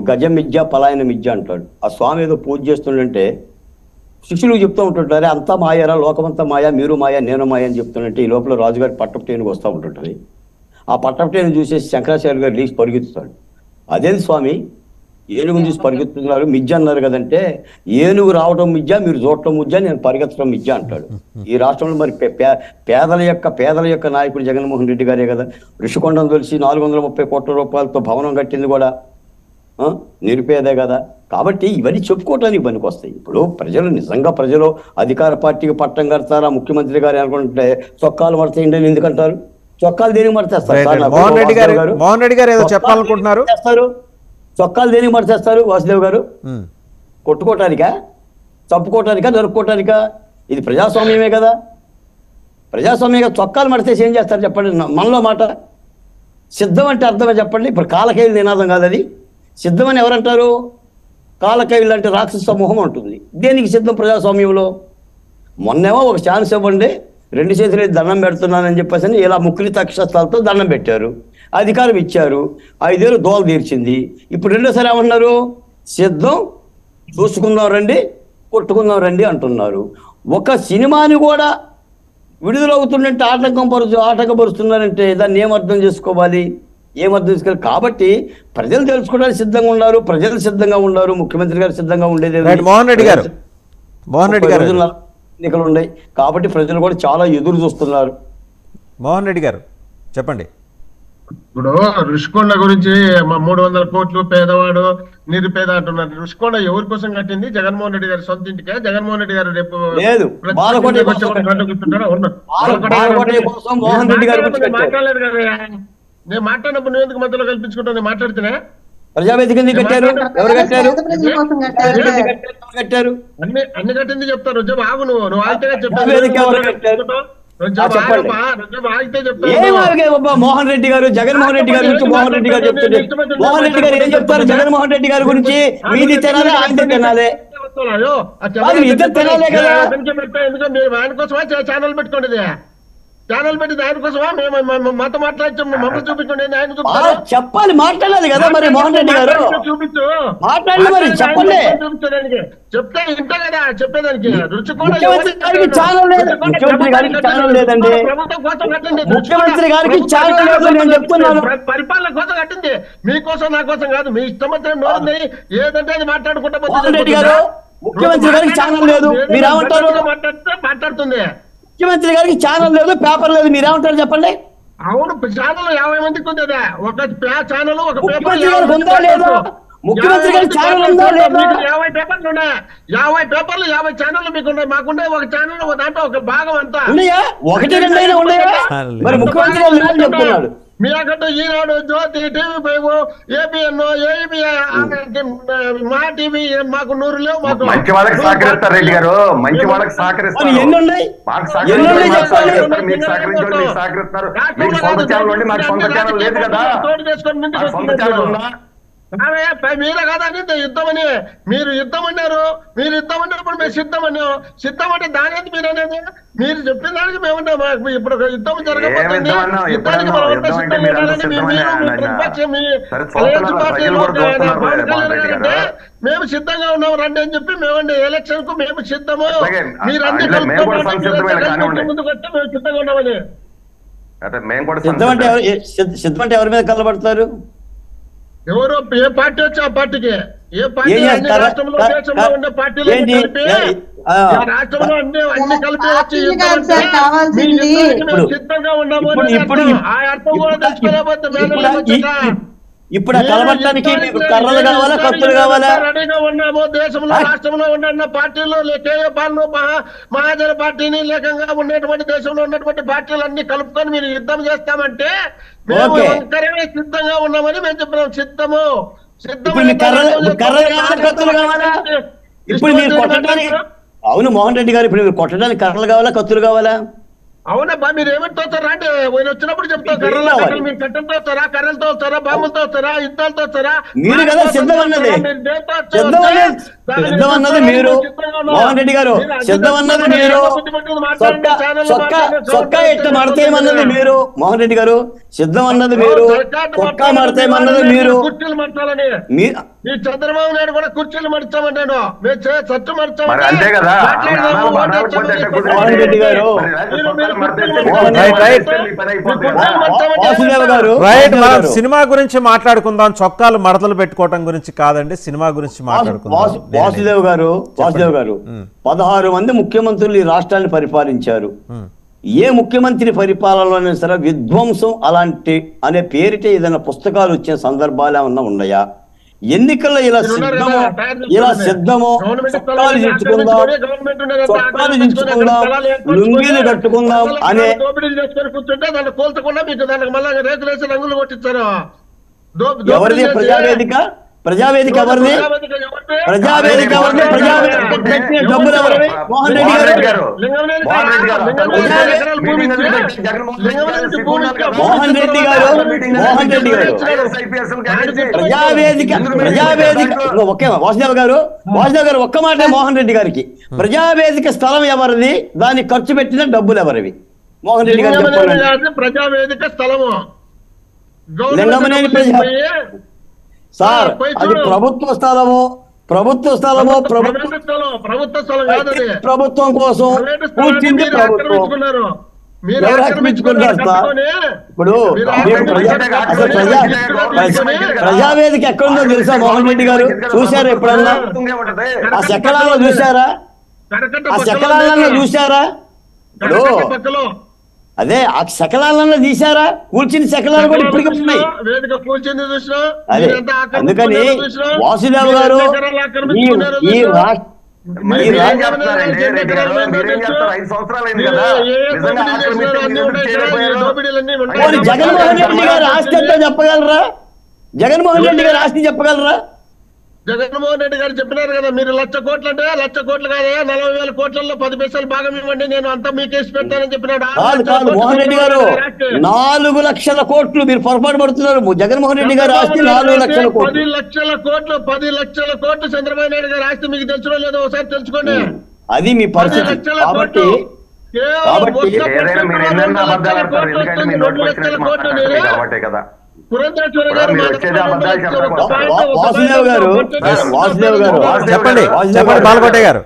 గజం మిథ్య పలాయన మిథ్య అంటాడు. ఆ స్వామి ఏదో పూజ చేస్తుంటే శిష్యులు చెప్తూ ఉంటుంటారు, అంతా మాయారా, లోకమంతా మాయా, మీరు మాయా, నేను మాయా అని చెప్తుంటే ఈ లోపల రాజుగారి పట్టపటేనుగు వస్తూ ఉంటుంటుంది. ఆ పట్టపటేను చూసేసి శంకరాచార్య గారు లేచి పరిగెత్తుతాడు. అదేంటి స్వామి ఏనుగును చూసి పరిగెత్తుతున్నారు, మిథ్య అన్నారు కదంటే, ఏనుగు రావడం మిథ్య, మీరు చూడటం మిథ్య, నేను పరిగెత్తడం మిథ్య అంటాడు. ఈ రాష్ట్రంలో మరి పేదల యొక్క నాయకుడు జగన్మోహన్ రెడ్డి గారే కదా. ఋషికొండను తెలిసి 430 కోట్ల రూపాయలతో భవనం కట్టింది కూడా నిరుపేదే కదా. కాబట్టి ఇవన్నీ చెప్పుకోవటానికి పనికి వస్తాయి. ఇప్పుడు ప్రజలు అధికార పార్టీకి పట్టం కడతారా ముఖ్యమంత్రి గారు అనుకుంటే చొక్కాలు మడతాయండి అని ఎందుకంటారు? చొక్కాలు దేనికి మడతేస్తారు? మోహన్ రెడ్డి గారు ఏదో చెప్పాలనుకుంటున్నారు. చొక్కాలు దేనికి మడతేస్తారు వాసుదేవ్ గారు? కొట్టుకోవటానికా, చంపుకోవటానికా, నరుక్కోవటానికా? ఇది ప్రజాస్వామ్యమే కదా. ప్రజాస్వామ్యంగా చొక్కాలు మడతేసి ఏం చేస్తారు చెప్పండి? మనలో మాట సిద్ధం అంటే అర్థమే చెప్పండి. ఇప్పుడు కాలకేయులు నినాదం కాదు అది. సిద్ధం అని ఎవరంటారు? కాలకేయులు అంటే రాక్షస సమూహం అంటుంది. దేనికి సిద్ధం ప్రజాస్వామ్యంలో? మొన్నేమో ఒక ఛాన్స్ ఇవ్వండి, 2 చేతులు దండం పెడుతున్నానని చెప్పేసి ఇలా ముక్కులి అక్షరాలతో దండం పెట్టారు, అధికారం ఇచ్చారు, 5 ఏళ్ళు దోల తీర్చింది. ఇప్పుడు రెండోసారి ఏమన్నారు? సిద్ధం, చూసుకుందాం రండి, కొట్టుకుందాం రండి అంటున్నారు. ఒక సినిమాని కూడా విడుదలవుతుందంటే ఆటంకపరుస్తున్నారంటే దాన్ని ఏమర్థం చేసుకోవాలి? కాబట్టి ప్రజలు తెలుసుకోవడానికి సిద్ధంగా ఉన్నారు, ప్రజలు సిద్ధంగా ఉన్నారు, ముఖ్యమంత్రి గారు సిద్ధంగా ఉండేది. మోహన్ రెడ్డి గారు ఎన్నికలు ఉన్నాయి కాబట్టి ప్రజలు కూడా చాలా ఎదురు చూస్తున్నారు. మోహన్ రెడ్డి గారు చెప్పండి. ఇప్పుడు ఋషికొండ గురించి 300 కోట్లు పేదవాడు నిరుపేద అంటున్నారు. ఋషికొండ ఎవరి కోసం కట్టింది? జగన్మోహన్ రెడ్డి గారి సొంత ఇంటికే. జగన్మోహన్ రెడ్డి గారు రేపు మాట్లాడలేదు కదా. నేను మాట్లాడినప్పుడు నువ్వు ఎందుకు మధ్యలో కల్పించుకుంటా? నేను మాట్లాడితేనే ప్రజావేదిక కట్టారు, అన్ని కట్టింది చెప్తారు. ఆగు, నువ్వు ఆగితే చెప్తాను. మోహన్ రెడ్డి గారు, జగన్మోహన్ రెడ్డి గారి గురించి మోహన్ రెడ్డి గారు చెప్తుంటే మోహన్ రెడ్డి గారు ఏం చెప్తారు? జగన్మోహన్ రెడ్డి గారి గురించి మీది తినాలి, ఆయన తినాలి, ఇద్దరు తినాలే కదా. ఆయన కోసమా ఛానల్ పెట్టుకోండి? ఛానల్ పెట్టి ఆయన కోసమా మేము మాతో మాట్లాడి మమ్మల్ని చూపించండి. ఆయన చెప్పాలి, మాట్లాడాలి కదా. మరి మోహన్ రెడ్డి గారు చూపించు, మాట్లాడి మరి చెప్పండి. చూపించడానికి చెప్తే ఇంత కదా చెప్పేదానికి. ముఖ్యమంత్రి గారికి ఛానల్ లేదు, ముఖ్యమంత్రి గారికి ఛానల్ లేదండి. ప్రభుత్వం కోసం కట్టింది, ముఖ్యమంత్రి గారికి ఛానల్ లేదు నేను చెప్తున్నాను. పరిపాలన కోసం కట్టింది, మీకోసం నా కోసం కాదు. మీ ఇష్టం నోరుంది ఏదంటే అది మాట్లాడుకుంటా. మోహన్ రెడ్డి గారు ముఖ్యమంత్రి గారికి ఛానల్ లేదు, మీరేమంటారు? మాట్లాడుతుంది. ముఖ్యమంత్రి గారికి ఛానల్ లేదు, పేపర్ లేదు, మీరేమంటారు చెప్పండి? అవును, ఛానల్ 50 మందికి ఉంది. ఒక ఛానల్, ఒక ముఖ్యమంత్రి గారికి ఉందా లేదా? ముఖ్యమంత్రి గారికి ఛానల్ ఉందా లేదా? 50 పేపర్లు ఉన్నాయి. 50 పేపర్లు 50 ఛానల్ మీకు ఉన్నాయి. మాకుండే ఒక ఛానల్, ఒక దాంట్లో ఒక భాగం అంతా ఉన్నాయా? 1-2 ఉన్నాయా? మరి ముఖ్యమంత్రి గారు లేదని చెప్తున్నాడు. మీ అక్కడ ఈనాడు, జ్యోతి, టీవీ5, ఏబిఎన్, ఏబి, మా టీవీ, మాకు 100 లేవు. మాకు మంచి వాళ్ళకి సహకరిస్తారు రెడ్డి గారు, మంచి వాళ్ళకి సహకరిస్తారు. ఎన్ని ఉన్నాయి? మీకు సహకరిస్తారు. మీకు సొంత ఛానల్ ఉండి మాకు సొంత ఛానల్ లేదు కదా. సొంత ఛానల్ ఉందా? మీరే కాదని యుద్ధమని మీరు యుద్ధం అన్నారు. మీరు యుద్ధం అన్నప్పుడు మేము సిద్ధం అంటే దాని మీద మీరు అనేది మీరు చెప్పిన దానికి మేమున్నాం. ఇప్పుడు యుద్ధం జరగబోతుంది. మేము సిద్ధంగా ఉన్నాం రండి అని చెప్పి మేమండి ఎలక్షన్ కు మేము సిద్ధము. మీరు అన్ని ముందుకు వస్తే మేము సిద్ధంగా ఉన్నామని. సిద్ధం అంటే ఎవరి మీద కలబడతారు? ఎవరో ఏ పార్టీ వచ్చి ఆ పార్టీకి, ఏ పార్టీ రాష్ట్రంలో దేశంలో ఉన్న పార్టీలు రాష్ట్రంలో అన్ని కలిపి వచ్చి పార్టీలు కాదు సార్ కావాల్సింది. సిద్ధంగా ఉన్నాము ఆ అర్థం కూడా ఇప్పుడు తెచ్చుకోలేకపోతే ఇప్పుడు ఆ కలబట్టడానికి మీకు కర్రలు కావాలా, కత్తులు కావాలా? రెడీగా ఉన్నాము. దేశంలో రాష్ట్రంలో ఉన్న పార్టీలు కేఏపాలను మహాజన పార్టీని లేకంగా ఉన్నటువంటి దేశంలో ఉన్నటువంటి పార్టీలన్నీ కలుపుకొని మీరు యుద్ధం చేస్తామంటే మేము ఒక్కరమే సిద్ధంగా ఉన్నామని మేము చెప్పినాం. సిద్ధము ఇప్పుడు మీ కర్రలు కావాలా, కత్తులు కావాలా? ఇప్పుడు మీరు కొట్టడానికి అవును మోహన్ రెడ్డి గారు, ఇప్పుడు మీరు కొట్టడానికి కర్రలు కావాలా, కత్తులు కావాలా? అవునబ్బా, మీరు ఏమిటి వస్తారా అంటే ఆయన వచ్చినప్పుడు చెప్తారు. కర్రలు మీరు కట్టెలతో వస్తారా, కర్రలతో వస్తారా, బాంబులతో వస్తారా, యుద్ధాలతో వస్తారా? మీరు కదా సిద్ధం అన్నది, సిద్ధం అన్నది మీరు మోహన్ రెడ్డి గారు, సిద్ధం అన్నది మీరు. చొక్కా ఎట్లా మడతేయమన్నది మీరు మోహన్ రెడ్డి గారు, సిద్ధం అన్నది మీరు, చొక్కా మడతేయమన్నది మీరు. కుర్చీలు మడతాలని ఈ చంద్రబాబు నాయుడు కూడా కుర్చీలు మడిచామంటాను, మేము చట్టు అంతే కదా. మోహన్ రెడ్డి గారు, వాసుదేవ్ గారు, రైట్. మనం సినిమా గురించి మాట్లాడుకుందాం, చొక్కాలు మడతలు పెట్టుకోవటం గురించి కాదండి, సినిమా గురించి మాట్లాడుకుందాం. వాసుదేవ్ గారు 16 మంది ముఖ్యమంత్రులు ఈ రాష్ట్రాన్ని పరిపాలించారు. ఏ ముఖ్యమంత్రి పరిపాలనలోనే సరే విధ్వంసం అలాంటి అనే పేరిటే ఏదైనా పుస్తకాలు వచ్చిన సందర్భాలు ఏమన్నా ఉన్నాయా? ఎన్నికల్లో ఇలా సిద్ధమో చొక్కాలు చించుకుందాం, లుంగీలు కట్టుకుందాం అనే కూర్చుంటే దాన్ని కోల్చకుండా మీకు దానికి మళ్ళీ రేకులేసి రంగులు కొట్టించారు. ఎవరిది ప్రజావేదిక? ప్రజావేదిక ఎవరిది? ప్రజావేదిక ఎవరిది? ప్రజావేదిక డబ్బులు ఎవరివి? మోహన్ రెడ్డి గారు, మోహన్ రెడ్డి గారు, మోహన్ రెడ్డి గారు ప్రజావేదిక ఒకే వాసుదేవ్ గారు, వాసుదేవ్ గారు ఒక్క మాట మోహన్ రెడ్డి గారికి, ప్రజావేదిక స్థలం ఎవరిది? దాన్ని ఖర్చు పెట్టిన డబ్బులు ఎవరివి? మోహన్ రెడ్డి గారు ప్రజావేదిక స్థలము లింగమనేని సార్, అది ప్రభుత్వ స్థలము, ప్రభుత్వ స్థలం ప్రభుత్వం కోసం కూర్చుంది ప్రభుత్వం. ఎవరు ఆక్రమించుకుంటారు సార్? ఇప్పుడు ప్రజావేదిక ఎక్కడుందో తెలుసా మోహన్ రెడ్డి గారు? చూసారా ఎప్పుడన్నా? ఆ శకలాలను చూసారా? ఆ శకలాలను చూసారా? ఇప్పుడు అదే ఆ శకలాలను తీశారా? కూల్చిన శకలాలు కూడా ఇప్పటికీ ఉన్నాయి. అదే అందుకని వాసుదేవ్ గారు జగన్మోహన్ రెడ్డి గారు ఆస్తి ఎంతో చెప్పగలరా? జగన్మోహన్ రెడ్డి గారు ఆస్తి చెప్పగలరా? జగన్మోహన్ రెడ్డి గారు చెప్పినారు కదా, మీరు 1,00,000 కోట్లు అంటే 1,00,000 కోట్లు కాదా, 40,000 కోట్లలో 10 పైసలు భాగం ఇవ్వండి, నేను అంతా మీకేసి పెట్టానని చెప్పినాడు. మోహన్ రెడ్డి గారు 4 లక్షల కోట్లు మీరు పొరపాటు పడుతున్నారు. జగన్మోహన్ రెడ్డి గారు ఆస్తి 4 లక్షల కోట్లు. 10 లక్షల కోట్లు, 10 లక్షల కోట్లు చంద్రబాబు నాయుడు గారు ఆస్తి మీకు తెలుసులో లేదో ఒకసారి తెలుసుకోండి. అది మీ పరిస్థితి. కాబట్టి వాసుదేవ్ గారు చెప్పండి, బాలకోటే గారు.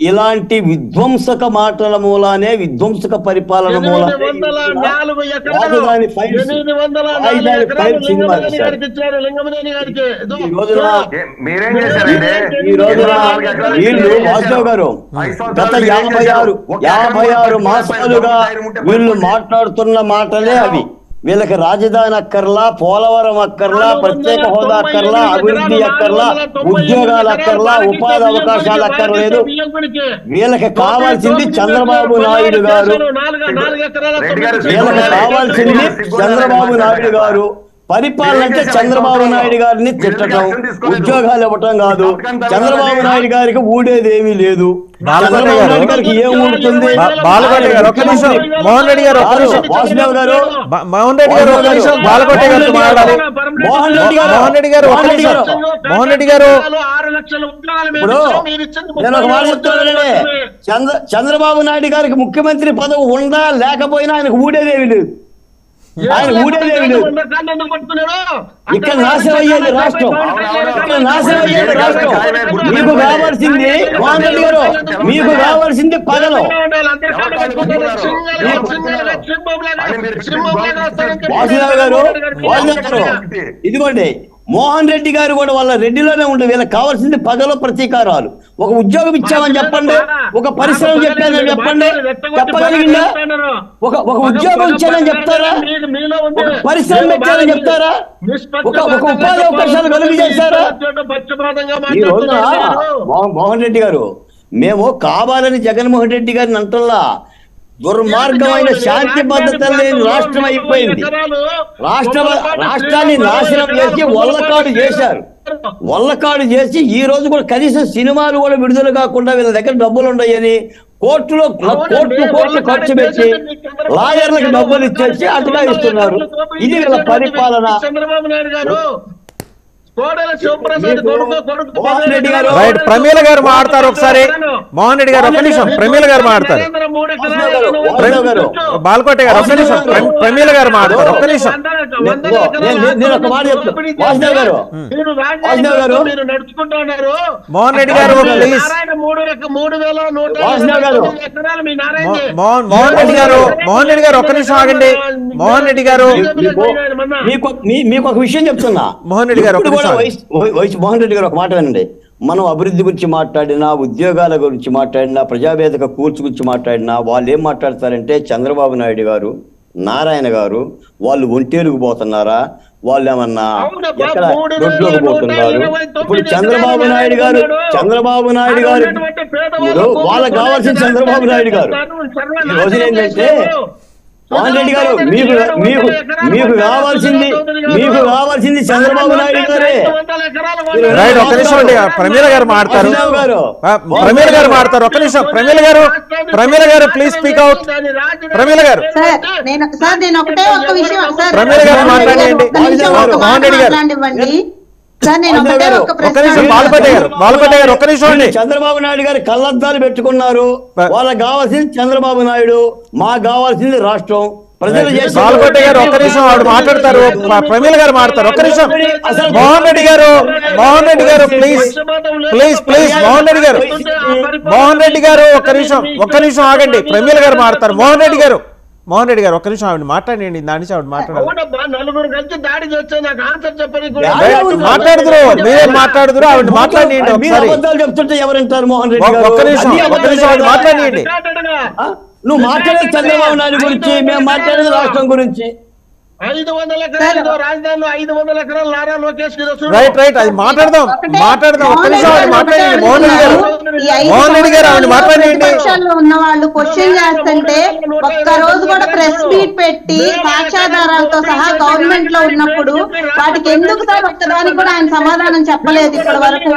ఇలాంటి విధ్వంసక మాటల మూలానే, విధ్వంసక పరిపాలన మూలానే వాసుదేవ్ గారు గత 56 మాసాలుగా వీళ్ళు మాట్లాడుతున్న మాటలే అవి. వీళ్ళకి రాజధాని అక్కర్లా, పోలవరం అక్కర్లా, ప్రత్యేక హోదా అక్కర్లా, అభివృద్ధి అక్కర్లా, ఉద్యోగాలు అక్కర్లా, ఉపాధి అవకాశాలు అక్కర్లేదు. వీళ్ళకి కావాల్సింది చంద్రబాబు నాయుడు గారు. వీళ్ళకి కావాల్సింది చంద్రబాబు నాయుడు గారు. పరిపాలన అంటే చంద్రబాబు నాయుడు గారిని తిట్టడం, ఉద్యోగాలు ఇవ్వటం కాదు. చంద్రబాబు నాయుడు గారికి ఊడేదేమీ లేదు. చంద్రబాబు నాయుడు గారికి ఏం ఊడుతుంది? మోహన్ రెడ్డి గారు, వాసుదేవ్ గారు, మోహన్ రెడ్డి గారు, బాలకోటే గారు మాట్లాడాలి. మోహన్ రెడ్డి గారు, మోహన్ రెడ్డి గారు, మోహన్ రెడ్డి గారు, ఇప్పుడు నేను ఒక మాట చెప్తానండి. చంద్రబాబు నాయుడు గారికి ముఖ్యమంత్రి పదవి ఉందా లేకపోయినా ఆయనకు ఊడేదేమి లేదు. ఆయన ఊడేదేమి లేదు. ఇక్కడ నాశనం అయ్యేది రాష్ట్రం, ఇక్కడ నాశనం అయ్యేది రాష్ట్రం. మీకు కావాల్సింది మోహన్ రెడ్డి గారు, మీకు కావాల్సింది పగలు. వాసుదేవ్ గారు, ఇదిగోండి మోహన్ రెడ్డి గారు కూడా వాళ్ళ రెడ్డిలోనే ఉండే, వీళ్ళకి కావాల్సింది పగలో ప్రతీకారాలు. ఒక ఉద్యోగం ఇచ్చామని చెప్పండి, ఒక పరిశ్రమ చెప్పానని చెప్పండి, చెప్పగలిగిందా? ఒక ఉద్యోగం ఇచ్చానని చెప్తారా? ఒక పరిశ్రమ ఇచ్చానని చెప్తారా? ఒక ఉపాధి అవకాశాలు కలుగు చేశారా? ఈ రోజున మోహన్ రెడ్డి గారు, మేము కావాలని జగన్మోహన్ రెడ్డి గారిని అంటల్లా, దుర్మార్గమైన శాంతి భద్రతలు లేని రాష్ట్రం అయిపోయింది. రాష్ట్రాన్ని నాశనం చేసి వల్లకాడు చేసి ఈ రోజు కూడా కనీసం సినిమాలు కూడా విడుదల కాకుండా వీళ్ళ దగ్గర డబ్బులు ఉన్నాయని కోట్లు ఖర్చు పెట్టి లాయర్లకు డబ్బులు ఇచ్చేసి అటకాయిస్తున్నారు. ఇది వీళ్ళ పరిపాలన. రైట్, ప్రమీల గారు మాట్లాడతారు ఒకసారి. మోహన్ రెడ్డి గారు ఒక్క నిమిషం, ప్రమీల గారు మాట్లాడతారు. బాల్కోట గారు ఒక్క నిమిషం, ప్రమీల గారు మాట్లాడతారు ఒక్క నిమిషం. మోహన్ రెడ్డి గారు ప్లీజ్. మోహన్ రెడ్డి గారు ఒక్క నిమిషం ఆగండి. మోహన్ రెడ్డి గారు మీకు ఒక విషయం చెప్తున్నా. మోహన్ రెడ్డి గారు మోహన్ రెడ్డి గారు ఒక మాట వినండి. మనం అభివృద్ధి గురించి మాట్లాడినా, ఉద్యోగాల గురించి మాట్లాడినా, ప్రజావేదిక కూర్చు గురించి మాట్లాడినా వాళ్ళు ఏం మాట్లాడతారంటే చంద్రబాబు నాయుడు గారు, నారాయణ గారు వాళ్ళు ఒంటేరుకు పోతున్నారా, వాళ్ళు ఏమన్నా ఎక్కడ దొడ్లోకి పోతున్నారు. ఇప్పుడు చంద్రబాబు నాయుడు గారు వాళ్ళకి కావాల్సిన చంద్రబాబు నాయుడు గారు ఈ రోజున ఏంటంటే మోహన్ రెడ్డి గారు మీకు కావాల్సింది చంద్రబాబు నాయుడు గారే. రైట్, ఒక నిమిషం అండి. ప్రమీల గారు మాట్లాడతారు. ఒక్క నిమిషం. ప్రమీల గారు ప్లీజ్ స్పీక్ అవుట్. ప్రమీల గారు నేను ఒకటే ఒక్క విషయం సార్, ప్రమీల గారు మాట్లాడండి. మోహన్ రెడ్డి గారు బాలకోట గారు ఒక్క నిమిషం అండి. చంద్రబాబు నాయుడు గారు కళ్ళద్దాలు పెట్టుకున్నారు. వాళ్ళకి కావాల్సింది చంద్రబాబు నాయుడు, మాకు కావాల్సింది రాష్ట్రం. బాలకోట గారు ఒక్క నిమిషం, ఆవిడ మాట్లాడతారు. ప్రమీల గారు మాట్లాడతారు ఒక్క నిమిషం. మోహన్ రెడ్డి గారు ప్లీజ్ మోహన్ రెడ్డి గారు ఒక్క నిమిషం ఆగండి. ప్రమీల గారు మాట్లాడతారు. మోహన్ రెడ్డి గారు ఒక్క నిమిషం ఆవిడ మాట్లాడండి. దాని నుంచి ఆవిడ మాట్లాడారు. మీరేం మాట్లాడుతురు? ఆవిడ మాట్లాడండి ఒకసారి. చెప్తుంటే ఎవరంటారు? మోహన్ రెడ్డి గారు ఒక్క నిమిషం ఆవిడ మాట్లాడండి. నువ్వు మాట్లాడేది చంద్రబాబు నాయుడు గురించి, మేము మాట్లాడేది రాష్ట్రం గురించి. 500 ఎకరాలు రాజధానిలో 500 ఎకరాలు నారా లోకేష్ రైట్ అది మాట్లాడదాం ఒక్క నిమిషం ఆవిడ మాట్లాడండి. మోహన్ రెడ్డి గారు ఆవిడ మాట్లాడండి. పక్షాల్లో ఉన్న వాళ్ళు క్వశ్చన్ చేస్తుంటే ఒక్క రోజు కూడా ప్రెస్ మీట్ పెట్టి సాక్ష్యాధారాలతో సహా గవర్నమెంట్ లో ఉన్నప్పుడు వాటికి ఎందుకు సార్ ఒక్కదానికి కూడా ఆయన సమాధానం చెప్పలేదు ఇప్పటి వరకు.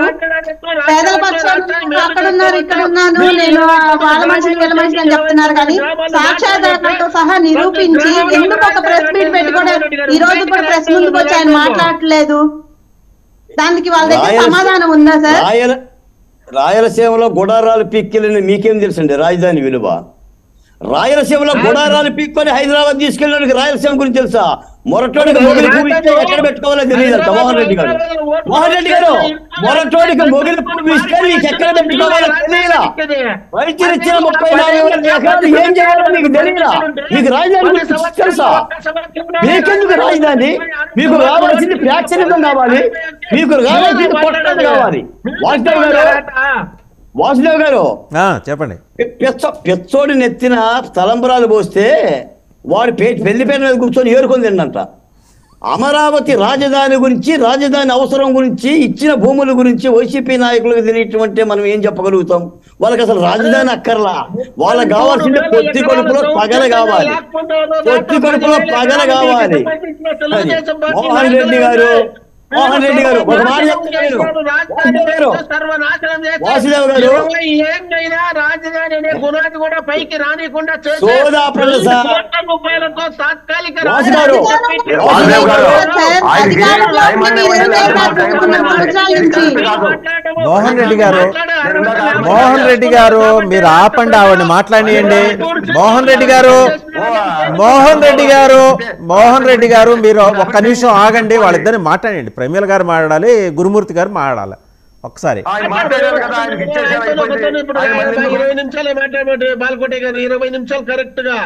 పేదల పక్షాలు అక్కడ ఉన్నారు, ఇక్కడ ఉన్నాను, నేను వాళ్ళ మనిషిని వీళ్ళ మనిషిని అని చెప్తున్నారు, కానీ సాక్ష్యాధారాలతో సహా నిరూపించి ఎందుకు ఒక ప్రెస్ మీట్ పెట్టి కూడా ఈ రోజు కూడా ప్రెస్ ముందుకు వచ్చి ఆయన మాట్లాడలేదు? దానికి వాళ్ళ దగ్గర సమాధానం ఉందా సార్? రాయలసీమలో గుడారాలు పీక్కెళ్ళిన మీకేం తెలుసండి రాజధాని విలువ? రాయలసీమలో గుడారాలు పీక్కొని హైదరాబాద్ తీసుకెళ్ళడానికి రాయలసీమ గురించి తెలుసా? మొరటోడికి మొగిలి పువ్వు ఇస్తే ఎక్కడ పెట్టుకోవాలో తెలియదు మోహన్ రెడ్డి గారు. మొరటోడికి మొగిలి పువ్వు ఇస్తే మీకు ఎక్కడ పెట్టుకోవాలో తెలియదా? వైద్యులు ఇచ్చిన 34,000 ఎకరాలు ఏం చేయాలో మీకు తెలియదా? మీకు రాజధాని గురించి తెలుసా? మీకెందుకు రాజధాని? మీకు కావాల్సింది ప్రేక్షణికం కావాలి, మీకు కావాల్సింది కొట్టడం కావాలి. వాసుదేవ్ గారు చెప్పండి. పెచ్చోడి నెత్తిన తలంబరాలు పోస్తే వాడు పెళ్లిపేట మీద కూర్చొని ఏరుకొని తిండంట. అమరావతి రాజధాని గురించి, రాజధాని అవసరం గురించి, ఇచ్చిన భూముల గురించి వైసీపీ నాయకులకు తెలియటమంటే మనం ఏం చెప్పగలుగుతాం? వాళ్ళకి అసలు రాజధాని అక్కర్లా. వాళ్ళకి కావాల్సింది పొత్తి కడుపులో పగల కావాలి. మోహన్ రెడ్డి గారు ఒక మాట చెప్తున్నారు. వాసుదేవ్ గారు రాజధాని గుణాది కూడా పైకి రానికుండా మోహన్ రెడ్డి గారు మీరు ఆపండి, ఆవిడని మాట్లాడియండి. మోహన్ రెడ్డి గారు మీరు ఒక్క నిమిషం ఆగండి, వాళ్ళిద్దరిని మాట్లాడండి. ప్రమీల గారు మాట్లాడాలి, గురుమూర్తి గారు మాట్లాడాలి. ఒకసారి 20 నిమిషాలు మాట్లాడమంటే బాల్కోటే గారు 20 నిమిషాలు కరెక్ట్ గా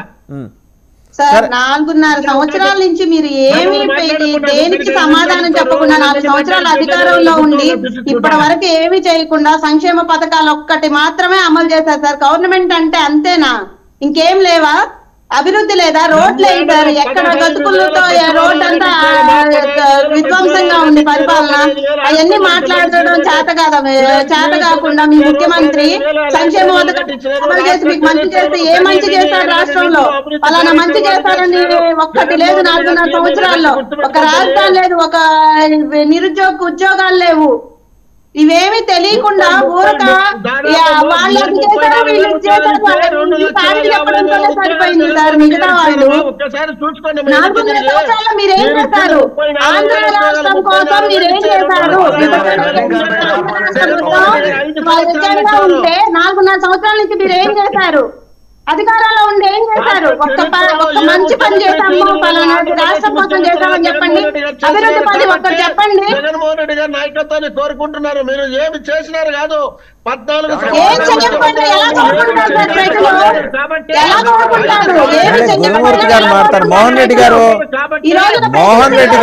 సార్ 4.5 సంవత్సరాల నుంచి మీరు ఏమి దేనికి సమాధానం చెప్పకుండా 4 సంవత్సరాలు అధికారంలో ఉండి ఇప్పటి వరకు ఏమి చేయకుండా సంక్షేమ పథకాలు ఒక్కటి మాత్రమే అమలు చేశారు సార్. గవర్నమెంట్ అంటే అంతేనా? ఇంకేం లేవా? అభివృద్ధి లేదా? రోడ్లు వేశారు, ఎక్కడ గతుకులతో రోడ్ అంతా విధ్వంసంగా ఉంది పరిపాలన. అవన్నీ మాట్లాడడం చేత కాకుండా మీ ముఖ్యమంత్రి సంక్షేమ అమలు చేసి మీకు మంచి చేస్తే ఏ మంచి చేశారు రాష్ట్రంలో? అలానా మంచి చేశారని ఒక్కటి లేదు 4.5 సంవత్సరాల్లో. ఒక రాజధాని లేదు, ఒక ఉద్యోగాలు లేవు. ఇవేమి తెలియకుండా ఊరక వాళ్ళు అది చేశారు వీళ్ళు చెప్పడంతో సరిపోయింది సార్. మిగతా వాళ్ళు 4.5 సంవత్సరాల్లో మీరేం చేశారు? ఆంధ్ర రాష్ట్రం కోసం మీరేం చేశారు? ఉంటే 4.5 సంవత్సరాల నుంచి మీరేం చేశారు? అధికారంలో ఉండి ఏం చేశారు? ఒక్క మంచి పని చేశాము పలానా రాష్ట్రం కోసం చేశామని చెప్పండి. అభివృద్ధి పని ఒక్కరు చెప్పండి. జగన్మోహన్ రెడ్డి గారి నాయకత్వాన్ని కోరుకుంటున్నారు. మీరు ఏమి చేసినారు కాదు. 14 ఏం చేయకపోతే ఎలా కోరుకుంటారు సార్ ప్రజలు? ఎలా కోరుకుంటారు? ఏమి గురుమూర్తి గారు మాట్లాడతారు. మోహన్ రెడ్డి